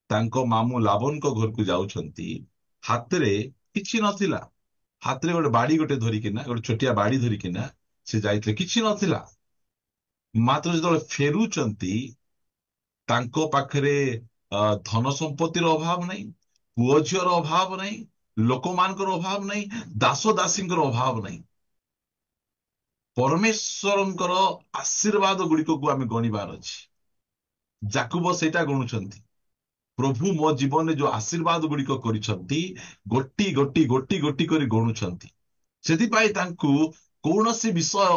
ତାଙ୍କ ମାମୁଁ ଲାବନଙ୍କ ଘରକୁ ଯାଉଛନ୍ତି, ହାତରେ କିଛି ନଥିଲା। ହାତରେ ଗୋଟେ ବାଡି ଗୋଟେ ଧରିକିନା, ଗୋଟେ ଛୋଟିଆ ବାଡି ଧରିକିନା ସେ ଯାଇଥିଲେ, କିଛି ନଥିଲା। ମାତ୍ର ଯେତେବେଳେ ଫେରୁଛନ୍ତି, ତାଙ୍କ ପାଖରେ ଧନ ସମ୍ପତ୍ତିର ଅଭାବ ନାହିଁ, ପୁଅ ଝିଅର ଅଭାବ ନାହିଁ, ଲୋକମାନଙ୍କର ଅଭାବ ନାହିଁ, ଦାସ ଦାସୀଙ୍କର ଅଭାବ ନାହିଁ। ପରମେଶ୍ୱରଙ୍କର ଆଶୀର୍ବାଦ ଗୁଡିକକୁ ଆମେ ଗଣିବାର ଅଛି। ଯାକୁବ ସେଇଟା ଗଣୁଛନ୍ତି। ପ୍ରଭୁ ମୋ ଜୀବନରେ ଯୋଉ ଆଶୀର୍ବାଦ ଗୁଡିକ କରିଛନ୍ତି, ଗୋଟି ଗୋଟି ଗୋଟି ଗୋଟି କରି ଗଣୁଛନ୍ତି। ସେଥିପାଇଁ ତାଙ୍କୁ କୌଣସି ବିଷୟ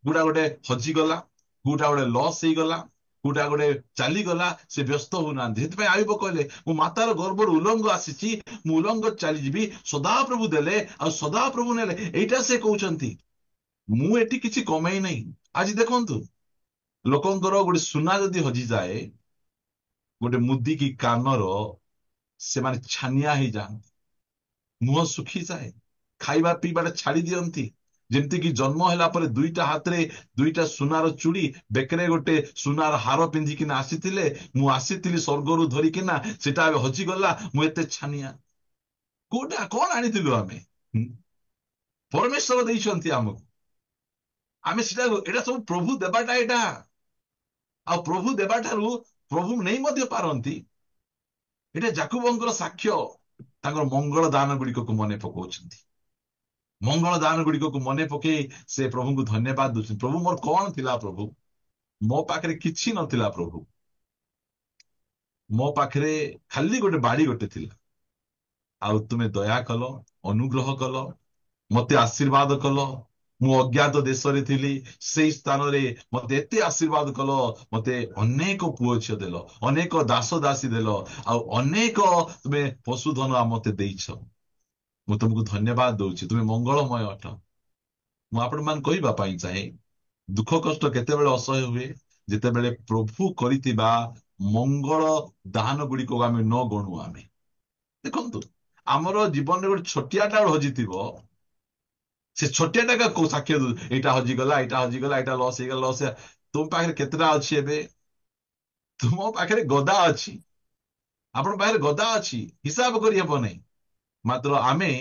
ଗୁଡା ଗୋଟେ ହଜିଗଲା, କୋଉଟା ଗୋଟେ ଲସ୍ ହେଇଗଲା, କୋଉଟା ଗୋଟେ ଚାଲିଗଲା, ସେ ବ୍ୟସ୍ତ ହଉନାହାନ୍ତି। ସେଥିପାଇଁ ଆୟୁବ କହିଲେ, ମୁଁ ମାତାର ଗର୍ଭରୁ ଉଲଙ୍ଗ ଆସିଛି, ମୁଁ ଉଲଙ୍ଗ ଚାଲିଯିବି, ସଦାପ୍ରଭୁ ଦେଲେ ଆଉ ସଦାପ୍ରଭୁ ନେଲେ, ଏଇଟା ସେ କହୁଛନ୍ତି। ମୁଁ ଏଠି କିଛି କମେଇ ନାହିଁ। ଆଜି ଦେଖନ୍ତୁ, ଲୋକଙ୍କର ଗୋଟେ ସୁନା ଯଦି ହଜିଯାଏ, ଗୋଟେ ମୁଦିକି କାନର, ସେମାନେ ଛାନିଆ ହେଇଯାଆନ୍ତି, ମୁହଁ ଶୁଖିଯାଏ, ଖାଇବା ପିଇବାଟା ଛାଡି ଦିଅନ୍ତି। ଯେମିତିକି ଜନ୍ମ ହେଲା ପରେ 2ଟା ହାତରେ 2ଟା ସୁନାର ଚୁଡ଼ି, ବେକରେ ଗୋଟେ ସୁନାର ହାର ପିନ୍ଧିକିନା ଆସିଥିଲେ, ମୁଁ ଆସିଥିଲି ସ୍ୱର୍ଗରୁ ଧରିକିନା, ସେଟା ଏବେ ହଜିଗଲା, ମୁଁ ଏତେ ଛାନିଆ। କୋଉଟା କଣ ଆଣିଥିଲୁ ଆମେ? ପରମେଶ୍ୱର ଦେଇଛନ୍ତି ଆମକୁ, ଆମେ ସେଟା, ଏଇଟା ସବୁ ପ୍ରଭୁ ଦେବାଟା ଏଇଟା। ଆଉ ପ୍ରଭୁ ଦେବାଠାରୁ ପ୍ରଭୁ ନେଇ ମଧ୍ୟ ପାରନ୍ତି। ଏଇଟା ଯାକୁବଙ୍କର ସାକ୍ଷ୍ୟ। ତାଙ୍କର ମଙ୍ଗଳ ଦାନ ଗୁଡିକକୁ ମନେ ପକାଉଛନ୍ତି। ମଙ୍ଗଳ ଦାନ ଗୁଡିକକୁ ମନେ ପକେଇ ସେ ପ୍ରଭୁଙ୍କୁ ଧନ୍ୟବାଦ ଦଉଛନ୍ତି। ପ୍ରଭୁ, ମୋର କଣ ଥିଲା ପ୍ରଭୁ? ମୋ ପାଖରେ କିଛି ନଥିଲା ପ୍ରଭୁ, ମୋ ପାଖରେ ଖାଲି ଗୋଟେ ବାଡି ଗୋଟେ ଥିଲା, ଆଉ ତୁମେ ଦୟା କଲ, ଅନୁଗ୍ରହ କଲ, ମତେ ଆଶୀର୍ବାଦ କଲ। ମୁଁ ଅଜ୍ଞାତ ଦେଶରେ ଥିଲି, ସେଇ ସ୍ଥାନରେ ମତେ ଏତେ ଆଶୀର୍ବାଦ କଲ, ମତେ ଅନେକ ପୁଅ ଝିଅ ଦେଲ, ଅନେକ ଦାସ ଦାସୀ ଦେଲ, ଆଉ ଅନେକ ତୁମେ ପଶୁଧନ ମତେ ଦେଇଛ। ମୁଁ ତୁମକୁ ଧନ୍ୟବାଦ ଦଉଛି, ତୁମେ ମଙ୍ଗଳମୟ ଅଟ। ମୁଁ ଆପଣମାନଙ୍କୁ କହିବା ପାଇଁ ଚାହେଁ, ଦୁଃଖ କଷ୍ଟ କେତେବେଳେ ଅସହ୍ୟ ହୁଏ? ଯେତେବେଳେ ପ୍ରଭୁ କରିଥିବା ମଙ୍ଗଳ ଦାନ ଗୁଡିକ ଆମେ ନ ଗଣୁ। ଆମେ ଦେଖନ୍ତୁ, ଆମର ଜୀବନରେ ଗୋଟେ ଛୋଟିଆଟା ହଜିଥିବ, ସେ ଛୋଟିଆଟା କୋଉ ସାକ୍ଷ୍ୟ ଦଉଛି, ଏଇଟା ହଜିଗଲା, ଏଇଟା ହଜିଗଲା, ଏଇଟା ଲସ୍ ହେଇଗଲା, ଲସ୍। ତୁମ ପାଖରେ କେତେଟା ଅଛି ଏବେ? ତୁମ ପାଖରେ ଗଦା ଅଛି, ଆପଣଙ୍କ ପାଖରେ ଗଦା ଅଛି, ହିସାବ କରିହେବ ନାହିଁ। ମାତ୍ର ଆମେ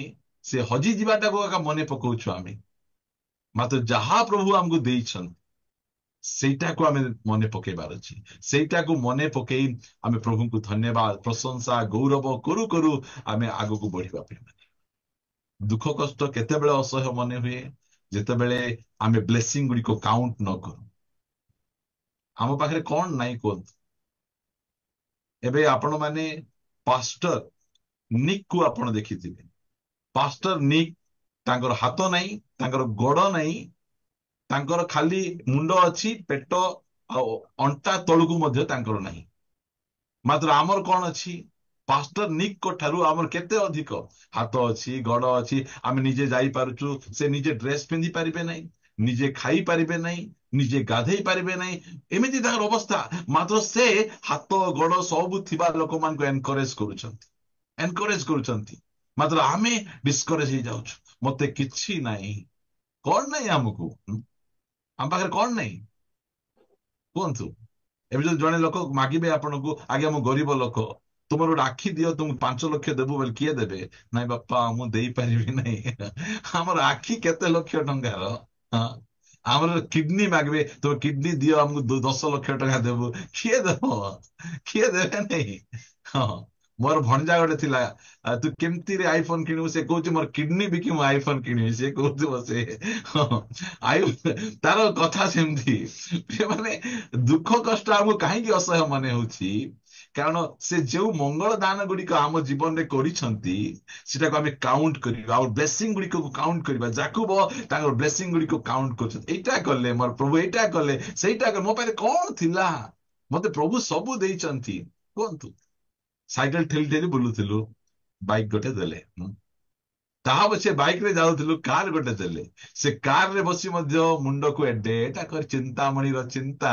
ସେ ହଜିଯିବାଟାକୁ ଏକା ମନେ ପକଉଛୁ। ଆମେ ମାତ୍ର ଯାହା ପ୍ରଭୁ ଆମକୁ ଦେଇଛନ୍ତି ସେଇଟାକୁ ଆମେ ମନେ ପକେଇବାର ଅଛି। ସେଇଟାକୁ ମନେ ପକେଇ ଆମେ ପ୍ରଭୁଙ୍କୁ ଧନ୍ୟବାଦ, ପ୍ରଶଂସା, ଗୌରବ କରୁ କରୁ ଆମେ ଆଗକୁ ବଢିବା ପାଇଁ। ଦୁଃଖ କଷ୍ଟ କେତେବେଳେ ଅସହ୍ୟ ମନେ ହୁଏ? ଯେତେବେଳେ ଆମେ ବ୍ଲେସିଂ ଗୁଡିକ କାଉଣ୍ଟ ନ କରୁ। ଆମ ପାଖରେ କଣ ନାହିଁ କୁହନ୍ତୁ? ଏବେ ଆପଣ ମାନେ ପାଷ୍ଟର ନିକ୍ କୁ ଆପଣ ଦେଖିଥିବେ। ପାଷ୍ଟର ନିକ୍, ତାଙ୍କର ହାତ ନାହିଁ, ତାଙ୍କର ଗୋଡ ନାହିଁ, ତାଙ୍କର ଖାଲି ମୁଣ୍ଡ ଅଛି, ପେଟ ଆଉ ଅଣ୍ଟା ତଳକୁ ମଧ୍ୟ ତାଙ୍କର ନାହିଁ। ମାତ୍ର ଆମର କଣ ଅଛି? ପାଷ୍ଟର ନିକ୍ ଠାରୁ ଆମର କେତେ ଅଧିକ ହାତ ଅଛି, ଗୋଡ ଅଛି। ଆମେ ନିଜେ ଯାଇପାରୁଛୁ। ସେ ନିଜେ ଡ୍ରେସ ପିନ୍ଧି ପାରିବେ ନାହିଁ, ନିଜେ ଖାଇ ପାରିବେ ନାହିଁ, ନିଜେ ଗାଧେଇ ପାରିବେ ନାହିଁ, ଏମିତି ତାଙ୍କର ଅବସ୍ଥା। ମାତ୍ର ସେ ହାତ ଗୋଡ ସବୁ ଥିବା ଲୋକମାନଙ୍କୁ ଏନକରେଜ କରୁଛନ୍ତି। ମାତ୍ର ଆମେ ଡିସ୍କରେଜ ହେଇଯାଉଛୁ। ମତେ କିଛି ନାହିଁ। କଣ ନାହିଁ ଆମକୁ? ଆମ ପାଖରେ କଣ ନାହିଁ କୁହନ୍ତୁ? ଏବେ ଯଦି ଜଣେ ଲୋକ ମାଗିବେ ଆପଣଙ୍କୁ, ଆଜ୍ଞା ମୁଁ ଗରିବ ଲୋକ, ତୁମର ଗୋଟେ ଆଖି ଦିଅ, ତୁମକୁ 5 ଲକ୍ଷ ଦେବୁ ବୋଲି କିଏ ଦେବେ? ନାଇଁ ବାପା, ମୁଁ ଦେଇପାରିବି ନାହିଁ। ଆମର ଆଖି କେତେ ଲକ୍ଷ ଟଙ୍କାର? ହଁ, ଆମର କିଡନୀ ମାଗିବେ, ତୁମେ କିଡନୀ ଦିଅ, ଆମକୁ 10 ଲକ୍ଷ ଟଙ୍କା ଦେବୁ। କିଏ ଦେବ? କିଏ ଦେବେ ନାହିଁ। ହଁ, ମୋର ଭଣଜା ଗୋଟେ ଥିଲା, ତୁ କେମିତିରେ ଆଇଫୋନ କିଣିବୁ? ସେ କହୁଛି ମୋର କିଡନୀ ବିକି ମୁଁ ଆଇଫୋନ କିଣିବି। ସେ କହୁଥିବ ସେ, ହଁ, ତାର କଥା ସେମିତି। ମାନେ ଦୁଃଖ କଷ୍ଟ ଆମକୁ କାହିଁକି ଅସହ୍ୟ ମନେ ହଉଛି? କାରଣ ସେ ଯୋଉ ମଙ୍ଗଳ ଦାନ ଗୁଡିକ ଆମ ଜୀବନରେ କରିଛନ୍ତି, ସେଟାକୁ ଆମେ କାଉଣ୍ଟ କରିବା, ଆଉ ବ୍ଲେସିଂ ଗୁଡିକୁ କାଉଣ୍ଟ କରିବା। ଯାକୁବ ତାଙ୍କର ବ୍ଲେସିଂ ଗୁଡିକୁ କାଉଣ୍ଟ କରୁଛନ୍ତି। ଏଇଟା କଲେ ମୋର ପ୍ରଭୁ, ଏଇଟା କଲେ, ସେଇଟା କଲେ। ମୋ ପାଖରେ କଣ ଥିଲା? ମତେ ପ୍ରଭୁ ସବୁ ଦେଇଛନ୍ତି। କୁହନ୍ତୁ, ସାଇକେଲ ଠେଲି ଠେଲି ବୁଲୁଥିଲୁ, ବାଇକ୍ ଗୋଟେ ଦେଲେ। ତାହା ପଛେ ବାଇକ ରେ ଯାଉଥିଲୁ, କାର ଗୋଟେ ଦେଲେ। ସେ କାର ରେ ବସି ମଧ୍ୟ ମୁଣ୍ଡକୁ ଏଡେଟା କରି ଚିନ୍ତାମଣିର ଚିନ୍ତା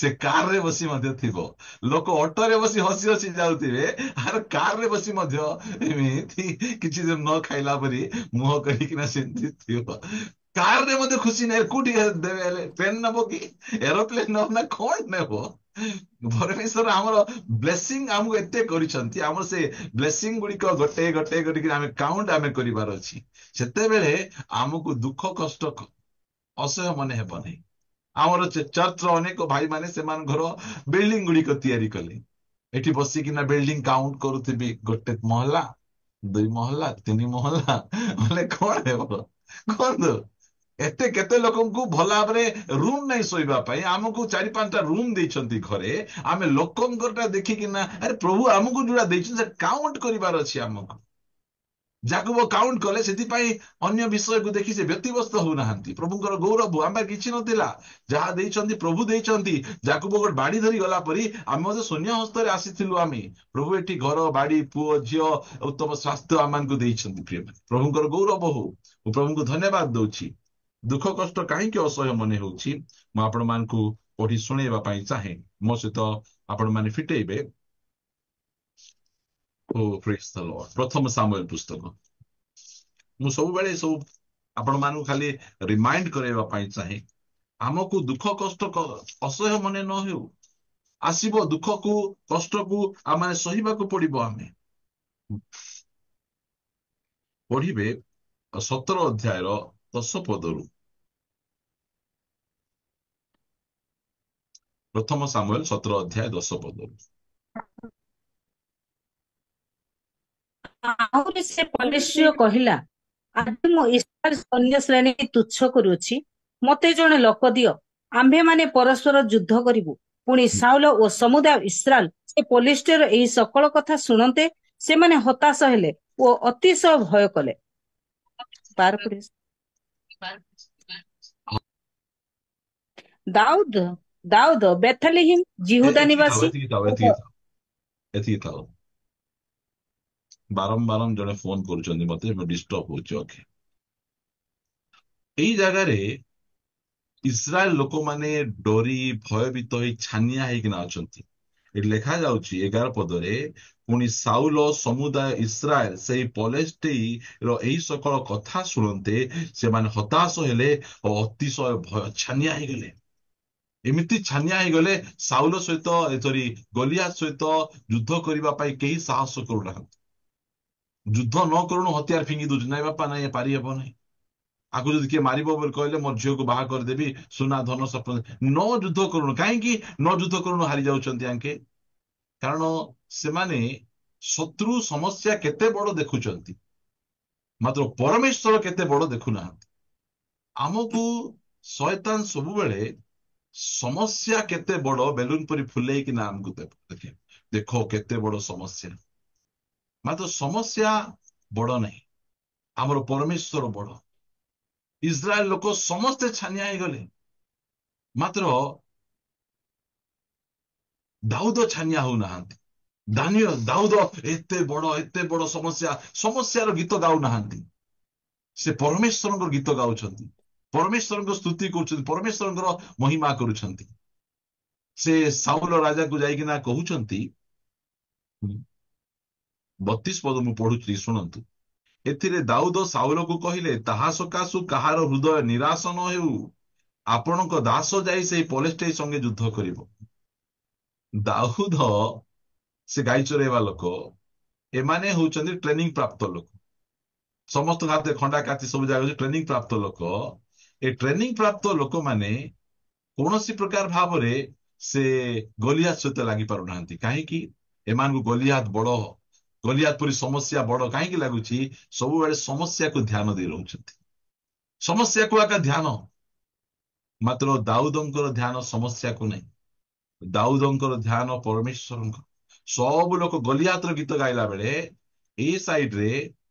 ସେ କାର ରେ ବସି ମଧ୍ୟ ଥିବ। ଲୋକ ଅଟୋରେ ବସି ହସି ହସି ଯାଉଥିବେ, ଆର କାର ରେ ବସି ମଧ୍ୟ ଏମିତି କିଛି ଦିନ ନ ଖାଇଲା ପରି ମୁହଁ କରିକିନା ସେମିତି ଥିବ। କାରରେ ମଧ୍ୟ ଖୁସି ନାହିଁ। କୋଉଠି ଦେବେ? ହେଲେ ଟ୍ରେନ ନେବ କି ଏରୋପ୍ଲେନ ନେବ ନା କଣ ନେବ? ପରମେଶ୍ୱର ଆମର ବ୍ଲେସିଂ ଆମକୁ ଏତେ କରିଛନ୍ତି, ଆମର ସେ ବ୍ଲେସିଂ ଗୁଡିକ ଗୋଟେ ଗୋଟେ କରିକି ଆମେ କାଉଣ୍ଟ ଆମେ କରିବାର ଅଛି। ସେତେବେଳେ ଆମକୁ ଦୁଃଖ କଷ୍ଟ ଅସହ୍ୟ ମନେ ହେବ ନାହିଁ। ଆମର ଚର୍ଚ୍ଚର ଅନେକ ଭାଇ ମାନେ ସେମାନଙ୍କର ବିଲ୍ଡିଂ ଗୁଡିକ ତିଆରି କଲେ। ଏଠି ବସିକିନା ବିଲ୍ଡିଂ କାଉଣ୍ଟ କରୁଥିବି, ଗୋଟେ ମହଲା, 2 ମହଲା, 3 ମହଲା, ବୋଲେ କଣ ହେବ କୁହନ୍ତୁ? ଏତେ କେତେ ଲୋକଙ୍କୁ ଭଲ ଭାବରେ ରୁମ ନାହିଁ ଶୋଇବା ପାଇଁ। ଆମକୁ 4-5ଟା ରୁମ ଦେଇଛନ୍ତି ଘରେ। ଆମେ ଲୋକଙ୍କଟା ଦେଖିକିନା, ଆରେ ପ୍ରଭୁ ଆମକୁ ଯୋଉଟା ଦେଇଛନ୍ତି ସେ କାଉଣ୍ଟ କରିବାର ଅଛି ଆମକୁ। ଯାକୁବ କାଉଣ୍ଟ କଲେ, ସେଥିପାଇଁ ଅନ୍ୟ ବିଷୟକୁ ଦେଖି ସେ ବ୍ୟତିବ୍ୟସ୍ତ ହଉନାହାନ୍ତି। ପ୍ରଭୁଙ୍କର ଗୌରବ, ଆମ ପାଖରେ କିଛି ନଥିଲା, ଯାହା ଦେଇଛନ୍ତି ପ୍ରଭୁ ଦେଇଛନ୍ତି। ଯାକୁବ ଗୋଟେ ବାଡି ଧରି ଗଲା ପରି ଆମେ ମଧ୍ୟ ଶୂନ୍ୟ ହସ୍ତରେ ଆସିଥିଲୁ। ଆମେ ପ୍ରଭୁ ଏଠି ଘର ବାଡି, ପୁଅ ଝିଅ, ଉତ୍ତମ ସ୍ୱାସ୍ଥ୍ୟ ଆମମାନଙ୍କୁ ଦେଇଛନ୍ତି। ପ୍ରିୟ ପ୍ରଭୁଙ୍କର ଗୌରବ ହଉ। ମୁଁ ପ୍ରଭୁଙ୍କୁ ଧନ୍ୟବାଦ ଦଉଛି। ଦୁଃଖ କଷ୍ଟ କାହିଁକି ଅସହ୍ୟ ମନେ ହଉଛି, ମୁଁ ଆପଣମାନଙ୍କୁ ପଢି ଶୁଣେଇବା ପାଇଁ ଚାହେଁ। ମୋ ସହିତ ଆପଣ ମାନେ ଫିଟେଇବେ। ଓ ପ୍ରେଜ୍ ଦ ଲର୍ଡ। ପ୍ରଥମ ସାମୁଏଲ ପୁସ୍ତକ। ମୁଁ ସବୁବେଳେ ସବୁ ଆପଣ ମାନଙ୍କୁ ଖାଲି ରିମାଇଣ୍ଡ କରାଇବା ପାଇଁ ଚାହେଁ, ଆମକୁ ଦୁଃଖ କଷ୍ଟ ଅସହ୍ୟ ମନେ ନ ହେଉ। ଆସିବ ଦୁଃଖକୁ, କଷ୍ଟକୁ ଆମେ ସହିବାକୁ ପଡିବ। ଆମେ ପଢିବେ 17 ଅଧ୍ୟାୟର 10 ପଦରୁ। ପ୍ରଥମ ସାମୁଏଲ 17 ଅଧ୍ୟାୟ 10 ପଦରୁ। ଆହୁରି ସେ ପଲିଶ୍ୟ କହିଲା, ଆଜି ମୁଁ ଇସ୍ରାଏଲ ସୈନ୍ୟ ଶ୍ରେଣୀ ତୁଚ୍ଛ କରୁଅଛି। ମତେ ଜଣେ ଲୋକ ଦିଅ, ଆମ୍ଭେମାନେ ପରସ୍ପର ଯୁଦ୍ଧ କରିବୁ। ପୁଣି ସାଉଲ ଓ ସମୁଦାୟ ଇସ୍ରାଏଲ ସେ ପଲିଷ୍ଠର ଏହି ସକଳ କଥା ଶୁଣନ୍ତେ ସେମାନେ ହତାଶ ହେଲେ ଓ ଅତିଶୟ ଭୟ କଲେ। ଦାଉଦ ଦାଉଦ ବେଥଲେହେମ ଜିହୁଦା ଏତିକି ଥାଉ, ନିବାସୀ। ଏତିକି ଥାଉ, ଏତିକି ଥାଉ, ଏତିକି ଥାଉ। ବାରମ୍ବାର ଜଣେ ଫୋନ କରୁଛନ୍ତି ମତେ, ମୁଁ ଡିଷ୍ଟର୍ବ ହଉଛି। ଓକେ, ଏଇ ଜାଗାରେ ଇସ୍ରାଏଲ ଲୋକମାନେ ଡରି ଭୟଭୀତ ହେଇ ଛାନିଆ ହେଇକିନା ଅଛନ୍ତି। ଏଠି ଲେଖା ଯାଉଛି 11 ପଦରେ, ପୁଣି ସାଉଲ ସମୁଦାୟ ଇସ୍ରାଏଲ ସେଇ ପଲେଷ୍ଟେଇର ଏହି ସକଳ କଥା ଶୁଣନ୍ତେ ସେମାନେ ହତାଶ ହେଲେ ଓ ଅତିଶୟ ଭୟ ଛାନିଆ ହେଇଗଲେ। ଏମିତି ଛାନିଆ ହେଇଗଲେ ସାଉଲ ସହିତ ସରି ଗଲିଆଥ ସହିତ ଯୁଦ୍ଧ କରିବା ପାଇଁ କେହି ସାହସ କରୁନାହାନ୍ତି। ଯୁଦ୍ଧ ନ କରୁଣୁ ହତିଆର ଫିଙ୍ଗି ଦଉଛି, ନାଇଁ ବାପା ନାଇଁ ପାରିହେବ ନାହିଁ। ଆକୁ ଯଦି କିଏ ମାରିବ ବୋଲି କହିଲେ ମୋର ଝିଅକୁ ବାହା କରିଦେବି, ସୁନା ଧନ ସପ ନ ଯୁଦ୍ଧ କରୁଣୁ। କାହିଁକି ନ ଯୁଦ୍ଧ କରୁଣୁ ହାରି ଯାଉଛନ୍ତି ଆଙ୍କେ? କାରଣ ସେମାନେ ଶତ୍ରୁ ସମସ୍ୟା କେତେ ବଡ ଦେଖୁଛନ୍ତି, ମାତ୍ର ପରମେଶ୍ୱର କେତେ ବଡ ଦେଖୁନାହାନ୍ତି। ଆମକୁ ଶୟତାନ ସବୁବେଳେ ସମସ୍ୟା କେତେ ବଡ ବେଲୁନ ପରି ଫୁଲେଇକିନା ଆମକୁ ଦେଖେ, ଦେଖ କେତେ ବଡ ସମସ୍ୟା। ମାତ୍ର ସମସ୍ୟା ବଡ ନାହିଁ, ଆମର ପରମେଶ୍ୱର ବଡ। ଇସ୍ରାଏଲ ଲୋକ ସମସ୍ତେ ଛାନିଆ ହେଇଗଲେ, ମାତ୍ର ଦାଉଦ ଛାନିଆ ହଉନାହାନ୍ତି। ଦାଉଦ ଏତେ ବଡ ସମସ୍ୟାର ଗୀତ ଗାଉନାହାନ୍ତି। ସେ ପରମେଶ୍ୱରଙ୍କ ଗୀତ ଗାଉଛନ୍ତି, ପରମେଶ୍ୱରଙ୍କ ସ୍ତୁତି କରୁଛନ୍ତି, ପରମେଶ୍ୱରଙ୍କର ମହିମା କରୁଛନ୍ତି। ସେ ସାଉଲ ରାଜାକୁ ଯାଇକିନା କହୁଛନ୍ତି, 32 ପଦ ମୁଁ ପଢୁଛି ଶୁଣନ୍ତୁ। ଏଥିରେ ଦାଉଦ ସାଉଲକୁ କହିଲେ, ତାହା ସକାଶୁ କାହାର ହୃଦୟ ନିରାଶ ନ ହେଉ, ଆପଣଙ୍କ ଦାସ ଯାଇ ସେହି ପଲିଷ୍ଠେଇ ସଙ୍ଗେ ଯୁଦ୍ଧ କରିବ। ଦାଉଦ ସେ ଗାଈ ଚରେଇବା ଲୋକ, ଏମାନେ ହଉଛନ୍ତି ଟ୍ରେନିଂ ପ୍ରାପ୍ତ ଲୋକ। ସମସ୍ତଙ୍କ ହାତରେ ଖଣ୍ଡା କାତି ସବୁ ଜାଗା ଟ୍ରେନିଂ ପ୍ରାପ୍ତ ଲୋକ। ଏ ଟ୍ରେନିଂ ପ୍ରାପ୍ତ ଲୋକମାନେ କୌଣସି ପ୍ରକାର ଭାବରେ ସେ ଗଲିଆଥ ସହିତ ଲାଗି ପାରୁନାହାନ୍ତି। କାହିଁକି? ଏମାନଙ୍କୁ ଗଲିଆଥ ପରି ସମସ୍ୟା ବଡ କାହିଁକି ଲାଗୁଛି? ସବୁବେଳେ ସମସ୍ୟାକୁ ଧ୍ୟାନ ଦେଇ ରହୁଛନ୍ତି, ସମସ୍ୟାକୁ ଆକା ଧ୍ୟାନ। ମାତ୍ର ଦାଉଦଙ୍କର ଧ୍ୟାନ ସମସ୍ୟାକୁ ନାହିଁ, ଦାଉଦଙ୍କର ଧ୍ୟାନ ପରମେଶ୍ୱରଙ୍କ। ସବୁ ଲୋକ ଗଲିଆଥର ଗୀତ ଗାଇଲା ବେଳେ ଏଇ ସାଇଡରେ